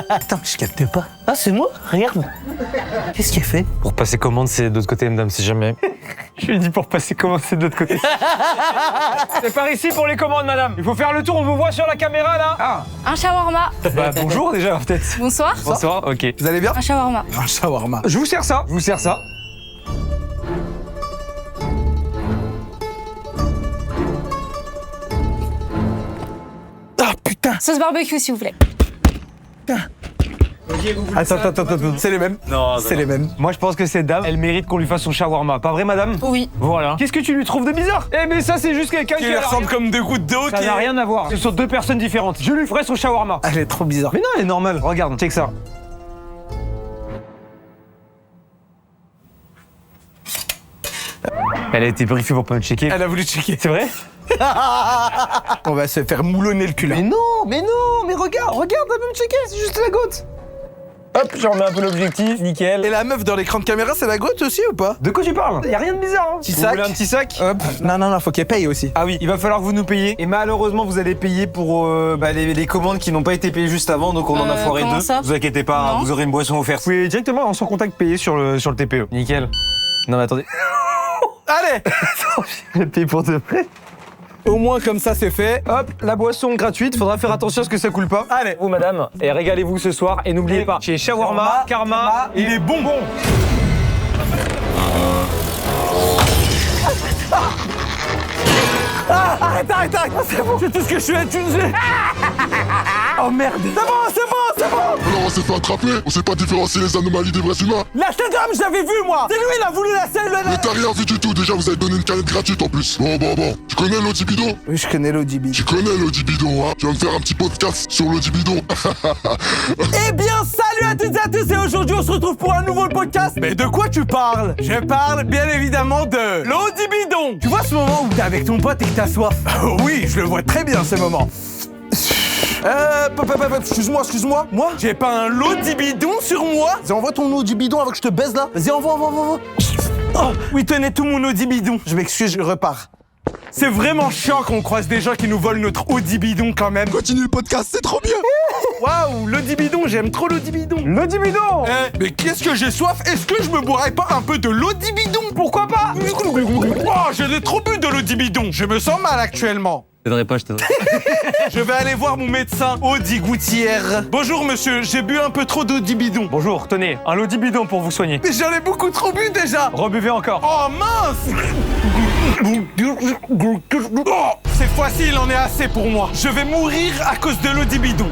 Attends, je capte pas. Ah, c'est moi? Regarde. Qu'est-ce qu'il a fait? Pour passer commande, c'est de l'autre côté, madame, si jamais. Je lui ai dit pour passer commande, c'est de l'autre côté. C'est par ici pour les commandes, madame. Il faut faire le tour, on vous voit sur la caméra, là. Ah. Un shawarma. Bah, bonjour, déjà, peut-être. Bonsoir. Bonsoir, ok. Vous allez bien? Un shawarma. Un shawarma. Je vous sers ça. Sauce barbecue, s'il vous plaît. Attends. C'est les mêmes. Non, C'est les mêmes. Moi, je pense que cette dame, elle mérite qu'on lui fasse son shawarma. Pas vrai, madame? Oui. Voilà. Qu'est-ce que tu lui trouves de bizarre? Eh, mais ça, c'est juste quelqu'un Qui qui lui a ressemble rien- comme deux gouttes d'eau. Ça n'a rien à voir. Ce sont deux personnes différentes. Je lui ferai son shawarma. Elle est trop bizarre. Mais non, elle est normale. Regarde, check ça. Elle a été briefée pour pas me checker. Elle a voulu checker. C'est vrai? On va se faire moulonner le cul là. Mais regarde, elle veut me checker, c'est juste la goutte. Hop, je remets un peu l'objectif, nickel. Et la meuf dans l'écran de caméra, c'est la goutte aussi ou pas? De quoi tu parles? Y a rien de bizarre, hein. Petit Vous sac. voulez un petit sac? Hop. Non, faut qu'elle paye aussi. Ah oui, il va falloir que vous nous payiez. Et malheureusement, vous allez payer pour les commandes qui n'ont pas été payées juste avant, donc on en a foiré comment deux. ça? Vous inquiétez pas, Non. vous aurez une boisson offerte. Vous pouvez directement en sans contact payer sur le TPE. Nickel. Non mais attendez. Allez. Je vais payer pour de vrai. Au moins comme ça c'est fait. Hop, la boisson gratuite, faudra faire attention à ce que ça coule pas. Allez, vous madame, et régalez-vous ce soir. Et n'oubliez pas, chez Shawarma, Karma, il est bonbon. Arrête, c'est bon. C'est tout ce que je suis utilisé. Oh merde. C'est bon. Alors on s'est fait attraper, on sait pas différencier les anomalies des vrais humains. La dame, je l'avais vu moi. C'est lui, il a voulu la selle. Mais t'as rien vu du tout, déjà vous avez donné une canette gratuite en plus. Bon. Tu connais l'Audi Bidon? Oui, je connais l'ODB. Tu connais l'Audi Bidon, hein? Tu vas me faire un petit podcast sur l'Audi Bidon. Eh bien, salut à toutes et à tous, et aujourd'hui on se retrouve pour un nouveau podcast. Mais de quoi tu parles? Je parle bien évidemment de l'Audi Bidon. Tu vois ce moment où t'es avec ton pote et que t'as soif? Oui, je le vois très bien ce moment. Excuse-moi. Moi, j'ai pas un Lodi Bidon sur moi. Vas-y, envoie ton Lodi Bidon avant que je te baise là. Vas-y, envoie. Oh, oui, tenez tout mon Audi Bidon. Je m'excuse, je repars. C'est vraiment chiant qu'on croise des gens qui nous volent notre Audi Bidon quand même. Continue le podcast, c'est trop bien. Waouh, l'Audi Bidon, j'aime trop l'Audi Bidon. L'Audi Bidon. Mais qu'est-ce que j'ai soif? Est-ce que je me boirais pas un peu de l'Audi Bidon? Pourquoi pas? Oh, j'ai trop bu de l'Audi Bidon. Je me sens mal actuellement. Je t'aiderai pas. Je vais aller voir mon médecin, Audi Gouttière. Bonjour monsieur, j'ai bu un peu trop d'Audi Bidon. Bonjour, tenez, un Lodi Bidon pour vous soigner. Mais j'en ai beaucoup trop bu déjà. Rebuvez encore. Oh mince. Cette fois-ci, il en est assez pour moi. Je vais mourir à cause de l'Audi Bidon.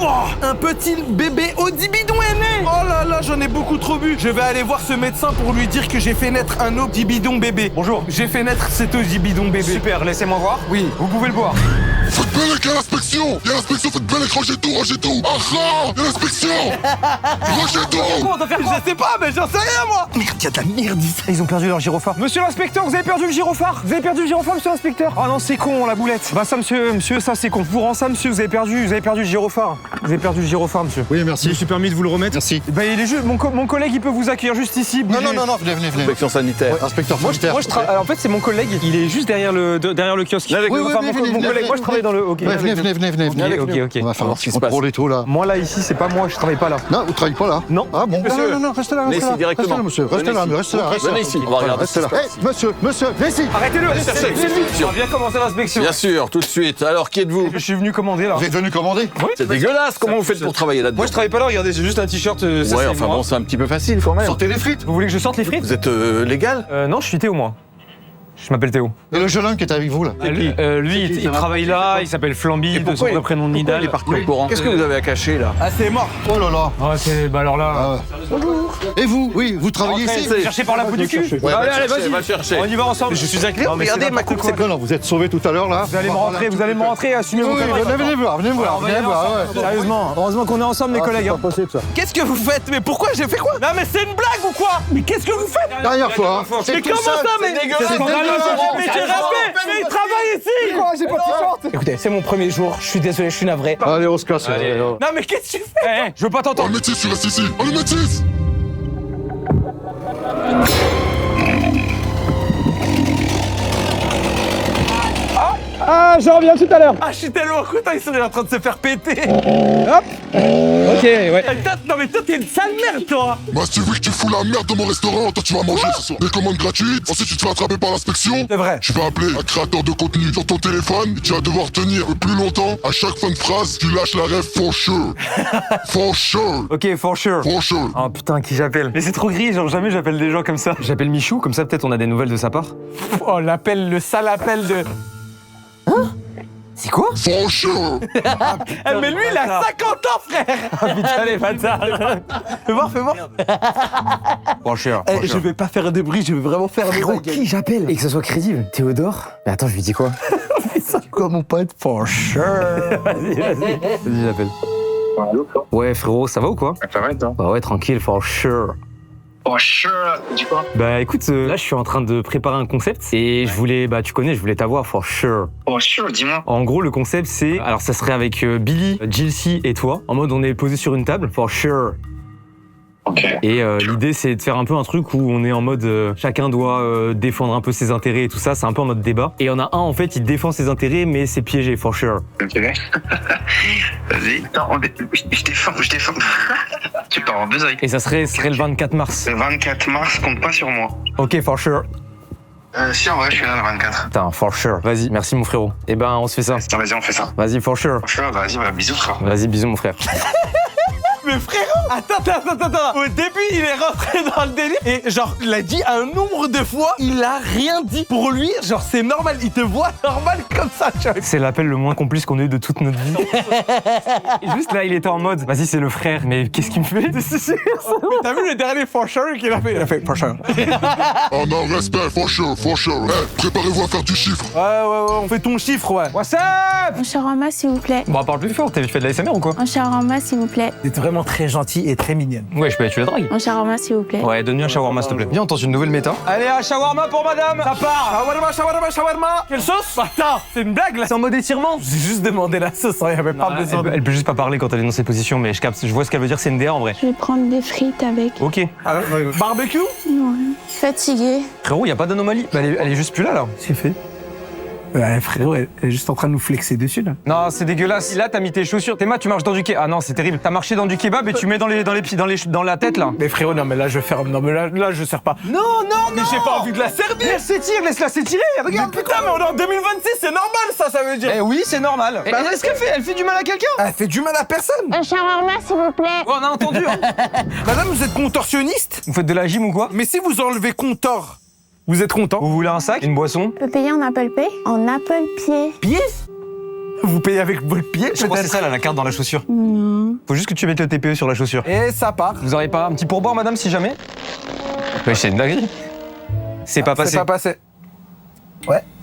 Oh, un petit bébé Audi Bidon est né. Oh là là, j'en ai beaucoup trop bu. Je vais aller voir ce médecin pour lui dire que j'ai fait naître un Audi Bidon bébé. Bonjour. J'ai fait naître cet Audi Bidon bébé. Super, laissez-moi voir. Oui. Vous pouvez le boire. Faites Bellec à l'inspection. Y'a l'inspection, faites Bellec, rangez tout. Ah, y'a l'inspection. Rangez tout. On doit faire quoi? Je sais pas, mais j'en sais rien moi. Merde, y'a de la merde ici. Ils ont perdu leur gyrophare. Monsieur l'inspecteur, vous avez perdu le gyrophare. Vous avez perdu le gyrophare, monsieur l'inspecteur. Oh non, c'est con, la boulette. Bah ça, monsieur, ça c'est con. Je vous rends ça, monsieur, vous avez perdu le gyrophare. Vous avez perdu le gyrophare, monsieur. Oui, merci. Je me suis permis de vous le remettre. Merci. Bah il est juste, mon collègue, il peut vous accueillir juste ici. Non, Bougez. non, venez. Inspection sanitaire. Ouais, inspecteur sanitaire. Moi, alors, en fait, c'est mon collègue. Il est juste derrière le kiosque. Oui, Enfin, mon collègue. Moi, je travaille dans le. Ok. Ouais, venez. Ok. On va faire ce contrôle et tout là. Moi là, ici, c'est pas moi. Je travaille pas là. Non, vous travaillez pas là? Non. Ah bon? Monsieur. Non, restez là. Venez ici directement. Restez là, monsieur. Restez là. Venez ici, on va regarder. Restez là. Hé, monsieur, venez ici. Arrêtez-le. chercher. On vient commencer l'inspection. Bien sûr, tout de suite. Alors, qui êtes-vous? Je suis venu commander là. Vous êtes venu commander? C'est dégueulasse. Comment vous faites pour travailler là-dedans? Moi, je travaille pas là. Regardez, j'ai juste un t-shirt. Ouais, enfin bon, c'est un petit peu facile quand même. Sortez les frites. Vous voulez que je sorte les frites? Vous êtes légal? Non, je suis Théo, moi. Je m'appelle Théo. Et le jeune homme qui est avec vous là? Lui, il travaille là, il s'appelle Flamby, de son vrai prénom Nidal. Il est parti au courant. Qu'est-ce que vous avez à cacher là? Ah, c'est mort. Oh là là. Ah, c'est. Bah alors là. Ah ouais. Bonjour. Et vous? Oui, vous travaillez ici? Cherchez par la peau du cul. Ouais, Allez, va vas-y. chercher. On y va ensemble. Je suis un client, Non, mais regardez c'est ma n'importe coupe, quoi. Non, vous êtes sauvé tout à l'heure là. Vous allez me rentrer, assumez Oui, vos conneries. venez me voir. On va y aller ensemble. Sérieusement, heureusement qu'on est ensemble, les collègues. C'est pas possible ça. Qu'est-ce que vous faites? Mais pourquoi j'ai fait quoi? Non mais c'est une blague ou quoi? Mais qu'est-ce que vous faites? Dernière fois. Mais comment ça? Mais C'est Mais j'ai dégueulasse. rappelé. Mais il travaille ici. Quoi? J'ai pas de t-shirt. Écoutez, c'est mon premier jour. Je suis désolé, je suis navré. Allez, on se casse. Non mais qu'est-ce que tu fais? Je veux pas Oh, t'entendre. le métis, tu restes ici. Oh, le métis. Ah, je reviens tout à l'heure. Ah, je suis tellement content, ils sont en train de se faire péter. Hop. Ok, ouais. Non mais toi t'es une sale merde toi. Moi, si tu veux que tu fous la merde dans mon restaurant, toi, tu vas manger ce soir. Des commandes gratuites, ensuite, tu te fais attraper par l'inspection. C'est vrai. Tu vas appeler un créateur de contenu sur ton téléphone et tu vas devoir tenir le plus longtemps. À chaque fin de phrase, tu lâches la rêve for sure. For sure. Ok, for sure. For sure. Oh putain, qui j'appelle? Mais c'est trop gris, genre jamais j'appelle des gens comme ça. J'appelle Michou, comme ça peut-être on a des nouvelles de sa part. Oh l'appel, le sale appel de... C'est quoi? For sure. Mais lui, il a 50 ans, frère. Putain, les bâtards. Fais voir, fais voir. Franchir. Je vais pas faire de bruit, je vais vraiment faire de bruit. Qui j'appelle? Et que ça soit crédible. Théodore? Mais attends, je lui dis quoi? C'est quoi, mon pote? For sure. Vas-y, j'appelle. Ouais, frérot, ça va ou quoi? Ça va et toi? Bah ouais, tranquille, for sure. For sure, tu dis quoi? Bah écoute, là je suis en train de préparer un concept et je voulais, bah tu connais, je voulais t'avoir for sure. For sure, dis-moi. En gros, le concept c'est, alors ça serait avec Billy, Jilcy et toi, en mode on est posé sur une table, for sure. Ok. Et l'idée c'est de faire un peu un truc où on est en mode chacun doit défendre un peu ses intérêts et tout ça, c'est un peu en mode débat. Et il y en a un en fait, il défend ses intérêts mais c'est piégé, for sure. Ok. Vas-y. Non, je défends. Tu pars en besogne. Et ça serait le 24 mars. Le 24 mars, compte pas sur moi. Ok, for sure. Si, en vrai, je suis là le 24. Putain, for sure. Vas-y, merci mon frérot. Eh ben, on se fait ça. Attends, vas-y, on fait ça. Vas-y, for sure. For sure, vas-y, bah, bisous, frère. Vas-y, bisous mon frère. Mais frérot, attends. Au début, il est rentré dans le délire et genre, il a dit un nombre de fois, il a rien dit. Pour lui, genre, c'est normal, il te voit normal comme ça, tu vois. C'est l'appel le moins complice qu'on a eu de toute notre vie. Et juste là, il était en mode, vas-y, c'est le frère, mais qu'est-ce qu'il me fait? T'as vu le dernier for sure qu'il a fait? Il a fait for sure. Oh non, respect, for sure, for sure. Eh, préparez-vous à faire du chiffre. Ouais, on fait ton chiffre, ouais. What's up? Un shawarma, s'il vous plaît. Bon, parle plus fort, tu fais de l'ASMR ou quoi? Un shawarma, s'il vous plaît. T'es vraiment très gentil et très mignonne. Ouais, tu la dragues. Un shawarma, s'il vous plaît. Ouais, donne-lui un shawarma, s'il te plaît. Viens, on tente une nouvelle méta. Allez, un shawarma pour madame. Ça part. Shawarma. Quelle sauce? Attends, c'est une blague là. C'est en mode étirement. J'ai juste demandé la sauce, il y avait pas besoin. Elle peut juste pas parler quand elle est dans ces positions, mais je capte, je vois ce qu'elle veut dire, c'est une DA en vrai. Je vais prendre des frites avec. Ok. Barbecue? Ouais. Fatiguée. Frérot, y a pas d'anomalie. Bah, elle est juste plus là. C'est fait. Ouais, frérot, elle est juste en train de nous flexer dessus là. Non, c'est dégueulasse. Là, t'as mis tes chaussures. Théma, tu marches dans du kebab. Ah non, c'est terrible. T'as marché dans du kebab et tu mets dans la tête là. Mais frérot, non mais là je ferme. Non mais là je sers pas. Non. Mais j'ai pas envie de la servir. Elle s'étire, laisse-la s'étirer. Regarde. Mais putain, mais on est en 2026, c'est normal ça veut dire. Eh oui, c'est normal. Est-ce qu'elle fait? Elle fait du mal à quelqu'un? Elle fait du mal à personne. Un shawarma, s'il vous plaît. Oh, on a entendu. Hein. Madame, vous êtes contorsionniste? Vous faites de la gym ou quoi? Mais si vous enlevez contor, vous êtes content? Vous voulez un sac? Une boisson? Je peux payer en Apple Pay? En Apple Pay. Pied? Vous payez avec votre pied? Je crois que c'est ça là, la carte dans la chaussure. Non. Faut juste que tu mettes le TPE sur la chaussure. Et ça part. Vous aurez pas un petit pourboire, madame, si jamais? Ouais, c'est une dinguerie. C'est pas passé. C'est pas passé.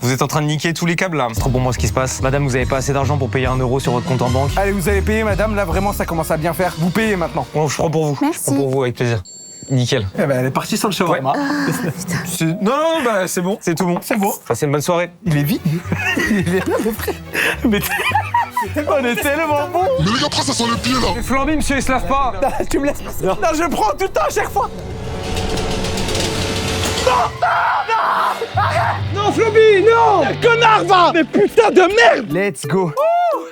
Vous êtes en train de niquer tous les câbles là. C'est trop pour moi ce qui se passe. Madame, vous avez pas assez d'argent pour payer 1 euro sur votre compte en banque. Allez, vous allez payer, madame. Là, vraiment, ça commence à bien faire. Vous payez maintenant. Bon, je prends pour vous. Merci. Je prends pour vous avec plaisir. Nickel. Eh ben, elle est partie sans le shawarma. Non, bah c'est bon. C'est tout bon. C'est bon. Passez une bonne soirée. Il est vide. Il est là, mon frère. Mais on est tellement bon. Mais les gars, après, ça sent le pied là. Flamby, monsieur, il se lave pas. Tu me laisses. Non, je prends tout le temps à chaque fois. Non, Flamby, non. Connard, va. Mais putain de merde. Let's go.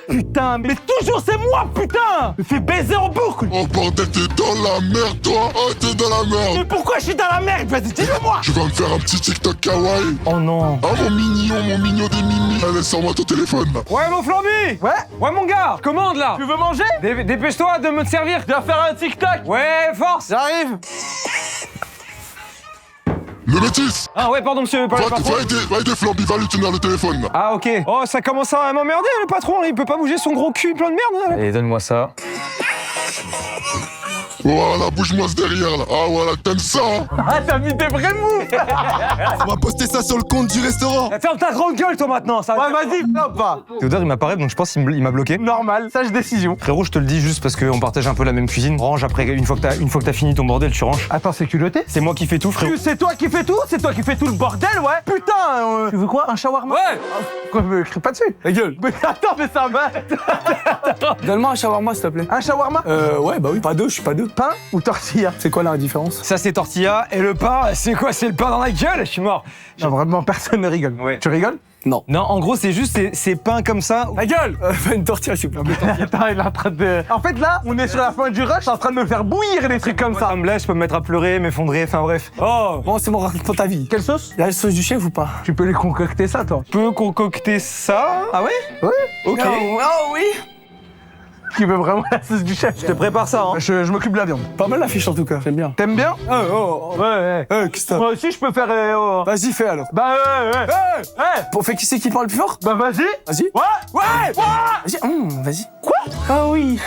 Putain, mais toujours c'est moi, putain. Me fais baiser en boucle. Oh bordel, t'es dans la merde, toi. Oh, t'es dans la Mais merde. pourquoi je suis dans la merde? Vas-y, dis-le-moi. Tu vas me faire un petit TikTok kawaii. Oh non. Ah, mon mignon des mimi. Allez, sors-moi ton téléphone là. Ouais, mon Flamby. Ouais, mon gars. Commande là. Tu veux manger? Dépêche-toi de me servir. Je dois faire un TikTok. Ouais, force. J'arrive. Le métis. Ah ouais, pardon, monsieur. Va aider Flamby, va lui tenir le téléphone là. Ah ok. Oh, ça commence à m'emmerder, le patron. Il peut pas bouger son gros cul plein de merde. Là. Allez, donne-moi ça. Voilà, bouge-moi ce derrière là. Ah voilà, t'aimes ça hein? Ah, t'as mis des vrais mots. On va poster ça sur le compte du restaurant. Ferme ta grande gueule, toi, maintenant. Ça... Ouais, vas-y, non pas. Théodore, il m'apparaît, donc je pense qu'il m'a bloqué. Normal, sage décision. Frérot, je te le dis juste parce qu'on partage un peu la même cuisine. Range après, une fois que t'as fini ton bordel, tu ranges. Attends, c'est culotté? C'est moi qui fais tout, frérot. C'est toi qui fais tout? C'est toi qui fais tout le bordel, ouais? Putain, tu veux quoi? Un shawarma? Ouais. Quoi, me crie pas dessus. Ta gueule. Mais attends, mais ça va. Donne-moi un shawarma, s'il te plaît. Un shawarma? Ouais, bah oui. Pas deux, je suis pas deux. Pain ou tortilla? C'est quoi la différence? Ça, c'est tortilla. Et le pain, c'est quoi? C'est le pain dans la gueule? Je suis mort. Non, vraiment, personne ne rigole. Ouais. Tu rigoles? Non. Non, en gros, c'est juste ces pains comme ça. Ta gueule. Fais une tortilla, s'il vous plaît. Attends, il est en train de... En fait, là, on est sur la fin du rush, en train de me faire bouillir des trucs comme ça. Ça me laisse, je peux me mettre à pleurer, m'effondrer, enfin bref. Oh, bon, c'est mon raconte ta vie. Quelle sauce? Il y a la sauce du chef ou pas? Tu peux les concocter ça, toi? Je peux concocter ça? Ah ouais? Ouais. Ok. Oh oui. Qui veut vraiment la sauce du chef. Je te prépare ça, hein. Je m'occupe de la viande. Pas mal la fiche en tout cas, j'aime bien. T'aimes bien? Ouais. Qu'est-ce que Moi aussi, je peux faire. Vas-y, fais alors. Bah, ouais. Pour faire qui c'est qui parle le plus fort? Bah, vas-y. Vas-y. Ouais. Vas-y. Vas-y. Quoi? Ah oui.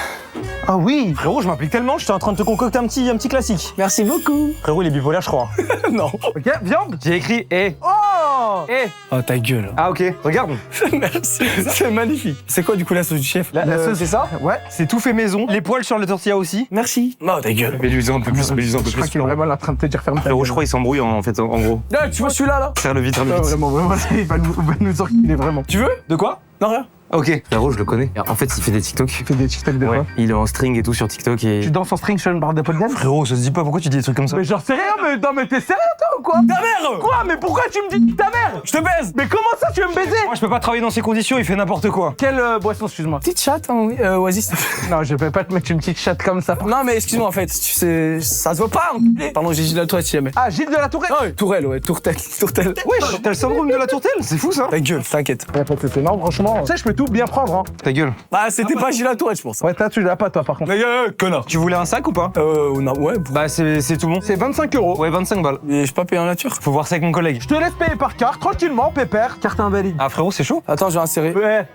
Frérot, je m'applique tellement, j'étais en train de te concocter un petit classique. Merci beaucoup. Frérot, il est bipolaire, je crois. Non. Ok, viande. J'ai écrit et. Oh. Et. Oh ta gueule. Ah, ok. Regarde. Merci. C'est magnifique. C'est quoi du coup la sauce du chef? La sauce, c'est ça? Ouais. C'est tout fait maison. Les poils sur la tortilla aussi. Merci. Non, ta gueule. Mets-lui-en un peu plus, Je crois qu'il est vraiment en train de te dire ferme ta Frérot, gueule. je crois qu'il s'embrouille en fait, en gros. Là, tu vois celui-là là? Serre le vite, Non, vraiment, il va nous enculer vraiment. Tu veux? De quoi? Non, rien. Ok. Frérot, je le connais. En fait, il fait des TikTok. Tu fais des TikTok de quoi? Il est en string et tout sur TikTok et. Tu danses en string sur une barre de pole dance? Frérot, ça se dit pas, pourquoi tu dis des trucs comme ça? Mais j'en sais rien, mais non, mais t'es sérieux toi ou quoi? Ta mère! Quoi? Mais pourquoi tu me dis ta mère? Je te baise! Mais comment ça tu veux me baiser? Moi, je peux pas travailler dans ces conditions, il fait n'importe quoi. Quelle boisson, excuse-moi? Petite chatte, hein, oui. Oasis. Non, je vais pas te mettre une petite chatte comme ça. Non, mais excuse-moi, en fait, tu sais, ça se voit pas, enculé. Pardon, j'ai Gilles de la Tourette, si jamais. Ah, Gilles de la Tourette? Ouais, Tourelle, ouais, Tourtelle. Wesh, t'as le syndrome de la tourtelle? C'est fou ça. Ta gueule, t'inquiète. C'est énorme, franchement. Tu sais, je peux tout bien prendre, hein. Ta gueule. Bah, c'était pas Gilles de la Tourette, je pense. Ouais, tu l'as pas, toi, par contre. Mais connard. Tu voulais un sac ou pas? Non, ouais. Bah, c'est tout bon. C'est 25 €. Ouais, 25 balles. Mais je peux pas payer en nature. Faut voir ça avec mon collègue. Je te laisse payer par carte, tranquillement, pépère. Carte invalide. Ah, frérot, c'est chaud. Attends, je vais insérer. Ouais,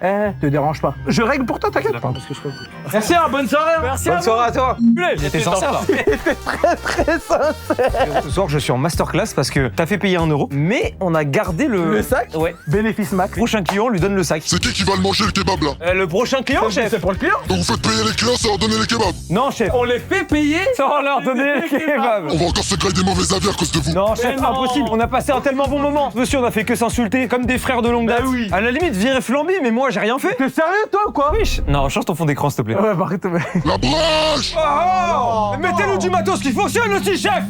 te dérange pas. Je règle pour toi, t'inquiète. Merci, bonne soirée. Merci. Bonne soirée à toi. J'étais sincère là. Très sincère. Ce soir, je suis en masterclass parce que t'as fait payer 1 €, mais on a gardé le sac. Ouais. Bénéfice max. Prochain client, on lui donne le sac. C'est qui va le manger le kebab là? Le prochain client, chef. C'est pour le client. Donc vous faites payer les clients sans leur donner les kebabs? Non, chef. On les fait payer. Sans leur donner les kebabs. On va encore se grailler des mauvais avis à cause de vous. Non, chef, impossible. On a passé un tellement bon moment. Monsieur, on a fait que s'insulter comme des frères de longue date. oui. À la limite, virer Flamby, mais moi, j'ai rien fait. T'es sérieux, toi, ou quoi? Wesh. Non, change ton fond d'écran, s'il te plaît. Ouais, bah arrête, mais. La brèche! Oh, mettez-nous du matos qui fonctionne aussi, chef.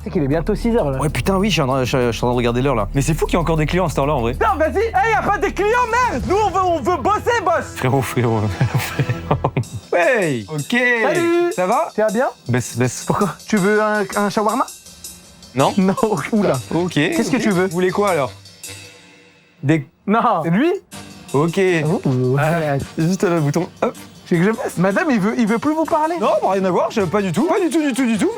C'est qu'il est bientôt 6h là. Ouais, putain, oui, je suis en train de regarder l'heure là. Mais c'est fou qu'il y a encore des clients à cette heure-là en vrai. Non, vas-y, hey, y'a pas des clients, merde! Nous, on veut bosser, boss! Frérot. Hey. Ok. Salut. Ça va? Tu vas bien? Baisse. Pourquoi? Tu veux un shawarma? Non? Non, oula. Ok. Qu'est-ce que tu veux? Vous voulez quoi alors? Des. Non, c'est lui? Ok. Juste le bouton. Hop. C'est que je baisse. Madame, il veut plus vous parler. Non, rien à voir, pas du tout. Pas du tout.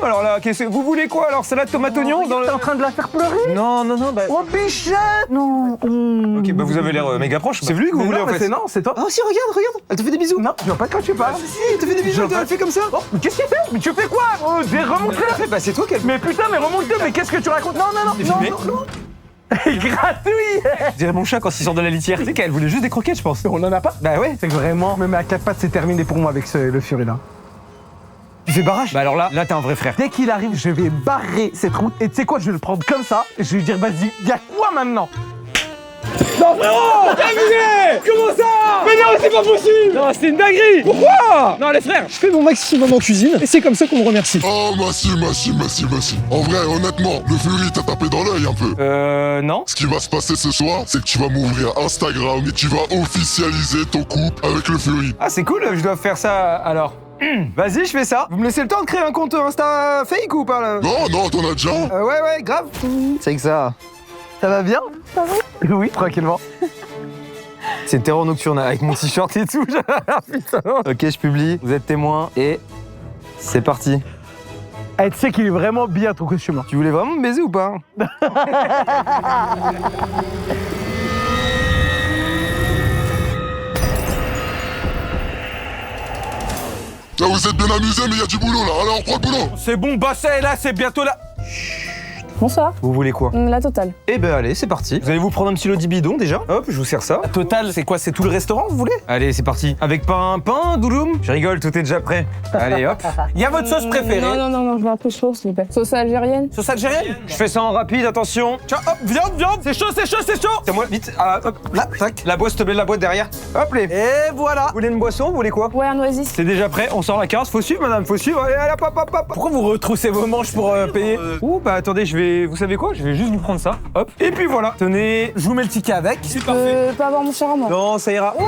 Alors là, vous voulez quoi alors? Salade tomate oignon dans le. T'es en train de la faire pleurer? Non, bah. Oh, bichette! Non. Ok, bah vous avez l'air méga proche. C'est lui que vous voulez en fait. Non, c'est toi. Ah si, regarde. Elle te fait des bisous. Non, je vois pas de quoi tu parles. Si, elle te fait des bisous, elle fait comme ça. Oh, mais qu'est-ce qu'elle fait? Mais tu fais quoi? Oh, j'ai remonté là. Bah c'est toi qu'elle. Mais putain, mais remonte-le, mais qu'est-ce que tu racontes? Non. Gratuit! Je dirais mon chat quand il sort de la litière. Tu sais qu'elle voulait juste des croquettes, je pense. On en a pas? Bah ouais. C'est que vraiment, même à 4 pattes, c'est terminé pour moi avec le Fury là. Tu fais barrage? Bah alors là t'es un vrai frère. Dès qu'il arrive, je vais barrer cette route. Et tu sais quoi, je vais le prendre comme ça. Et je vais lui dire, vas-y, y'a quoi maintenant? Non frérot! Terminé! Comment ça? Mais non, c'est pas possible! Non, c'est une dinguerie! Pourquoi? Non les frères, je fais mon maximum en cuisine et c'est comme ça qu'on me remercie. Oh, merci. En vrai, honnêtement, le Fury t'a tapé dans l'œil un peu. Non. Ce qui va se passer ce soir, c'est que tu vas m'ouvrir Instagram et tu vas officialiser ton couple avec le Fury. Ah c'est cool, je dois faire ça alors. Vas-y, je fais ça. Vous me laissez le temps de créer un compte Insta fake ou pas là? Non, t'en as déjà. Ouais, grave. C'est que ça. Ça va bien? Ça va? Oui, tranquillement. C'est terror nocturne avec mon t-shirt et tout. Putain. Ok, je publie. Vous êtes témoin et c'est parti. Eh, tu sais qu'il est vraiment bien ton costume. Tu voulais vraiment me baiser ou pas? Là, vous êtes bien amusés, mais il y a du boulot là. Alors, on prend le boulot. C'est bon, bassin là, c'est bientôt là. Bonsoir. Vous voulez quoi? La totale. Eh ben allez, c'est parti. Vous allez vous prendre un petit lot bidon déjà. Hop, je vous sers ça. Total, c'est quoi? C'est tout le restaurant, vous voulez? Allez, c'est parti. Avec pain, douloum. Je rigole, tout est déjà prêt. Allez, hop. Il y a votre sauce préférée? Non, je veux un peu chaud, s'il vous plaît. Sauce algérienne? Sauce algérienne? Je fais ça en rapide, attention. Tiens, hop, viande! C'est chaud! C'est moi, vite. Ah, hop, là, tac. La boîte, s'il te plaît, la boîte derrière. Hop, les. Et voilà! Vous voulez une boisson? Vous voulez quoi? Ouais, un oasis. C'est déjà prêt, on sort la carte. Faut suivre, madame, faut suivre. Allez, hop. Pourquoi vous retroussez vos manches pour payer? Ouh, bah attendez, je vais vous savez quoi? Je vais juste vous prendre ça. Hop. Et puis voilà. Tenez. Je vous mets le ticket avec. C'est parfait. Pas avoir mon shawarma. Non, ça ira. Oh,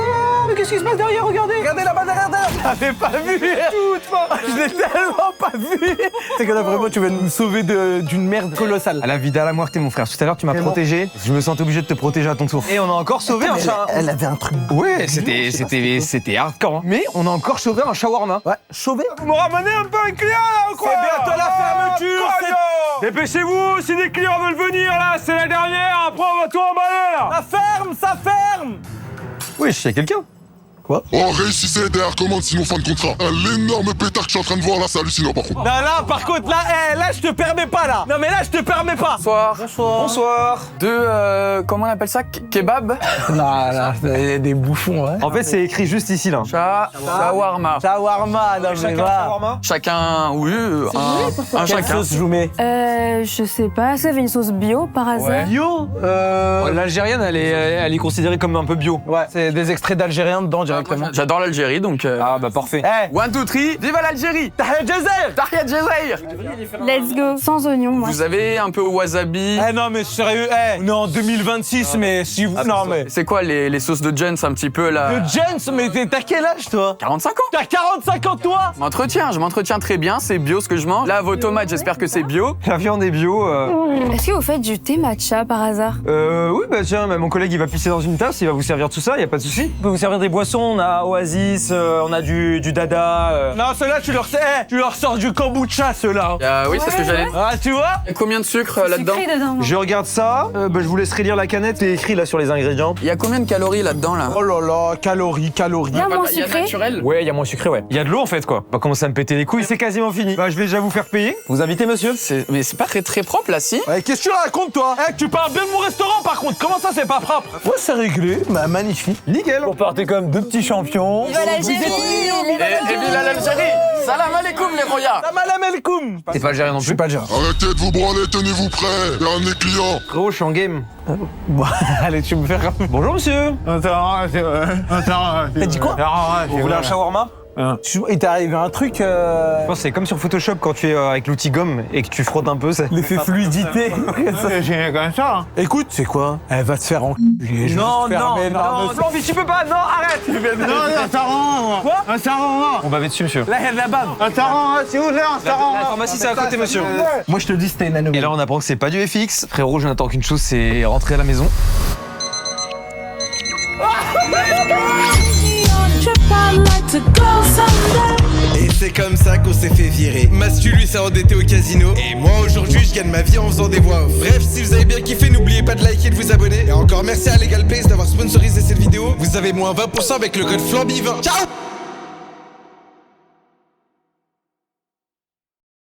mais qu'est-ce qui se passe derrière? Regardez. Regardez là-bas derrière. J'avais pas vu. Je l'ai tellement pas vu. C'est que là vraiment tu vas nous sauver d'une merde colossale. À la vida, à la muerte, mon frère. Tout à l'heure, tu m'as protégé. Je me sentais obligé de te protéger à ton tour. Et on a encore sauvé un chat. Elle avait un truc. Ouais, c'était hardcore. Hein. Mais on a encore sauvé un shawarma. Ouais, sauvé. Vous me ramenez un peu un client là ou quoi? C'est bientôt la fermeture. Dépêchez-vous, si des clients veulent venir là, c'est la dernière. Après, on va tout emballer là. Ça ferme. Oui, je sais quelqu'un. Oh, réussissez à aider à commande, sinon fin de contrat. L'énorme pétard que je suis en train de voir là, c'est hallucinant par contre. Non, là, par contre, là, je te permets pas, là. Non, mais là, je te permets pas. Bonsoir. Bonsoir. Comment on appelle ça? Kebab? Non, il y a des bouffons, ouais. En fait, c'est écrit juste ici là. Shawarma. Shawarma, non, mais va. Chacun, oui, un Quelle chacun. sauce je vous mets? Je sais pas, ça avait une sauce bio par hasard. Bio L'Algérienne, elle est considérée comme un peu bio. Ouais, c'est des extraits d'Algériens dedans directement. J'adore l'Algérie, donc... Ah bah parfait. Eh, 1, 2, 3, viva l'Algérie! Tahia Jazer. Tahia Jazer! Let's go. Sans oignon, moi. Vous avez un peu wasabi. Eh, non, mais sérieux, on est en 2026, mais si vous... Non, mais... C'est quoi les sauces de Jens un petit peu là? Le Jens, mais t'as quel âge, toi? 45 ans! T'as 45 ans, toi? Je m'entretiens très bien, c'est bio ce que je mange. Là, vos tomates, j'espère que c'est bio. La viande est bio. Est-ce que vous faites du thé matcha par hasard? Oui, bah tiens, mon collègue il va pisser dans une tasse, il va vous servir tout ça, y a pas de souci. On peut vous servir des boissons, on a Oasis, on a du Dada. Non, ceux-là, tu leur sors du kombucha, ceux-là. Oui, c'est ce que j'allais dire. Ah, tu vois? Il y a combien de sucre là-dedans? Sucré dedans. Je regarde ça, je vous laisserai lire la canette, c'est écrit là sur les ingrédients. Il y a combien de calories là-dedans là? Oh là là, calories. Bien moins Il y a sucré. naturel? Ouais, il y a moins sucré, ouais. Il y a de l'eau en fait quoi. On va commencer à me péter les couilles, c'est quasiment fini. Bah je vais déjà vous faire payer. Vous invitez monsieur? Mais c'est pas très propre là, si? Qu'est-ce que tu racontes, toi? Tu parles bien de mon restaurant, par contre. Comment ça, c'est pas propre? Ouais, c'est réglé. Bah, magnifique. Nickel. On partait comme deux petits champions. Viva l'Algérie. Et vive l'Algérie! Salam alaikum les royas! Salam alaikum. T'es pas algérien non plus? Je suis pas algérien. Arrêtez de vous branler, tenez-vous prêts. Dernier client. Frérot, je suis en game. Bon, allez, tu me fais rappeler. Bonjour monsieur. T'as dit quoi? Vous voulez un shawarma? Il t'est arrivé un truc. Je pense que c'est comme sur Photoshop quand tu es avec l'outil gomme et que tu frottes un peu. L'effet fluidité. J'ai comme ça. Écoute, c'est quoi? Elle va te faire en. Non, mais tu peux pas, non, arrête. Non, un sarran. Quoi? Un sarran. On va mettre dessus monsieur. Là, il y a de la bave. Un sarran, s'il vous plaît, un sarran. La pharmacie c'est à côté monsieur. Moi, je te dis, c'était une anomalie. Et là on apprend que c'est pas du FX. Frérot, je n'attends qu'une chose, c'est rentrer à la maison. Et c'est comme ça qu'on s'est fait virer. Mastu lui s'est endetté au casino. Et moi aujourd'hui je gagne ma vie en faisant des voix off. Bref, si vous avez bien kiffé, n'oubliez pas de liker et de vous abonner. Et encore merci à Legal Place d'avoir sponsorisé cette vidéo. Vous avez moins 20% avec le code FLAMBY20. Ciao!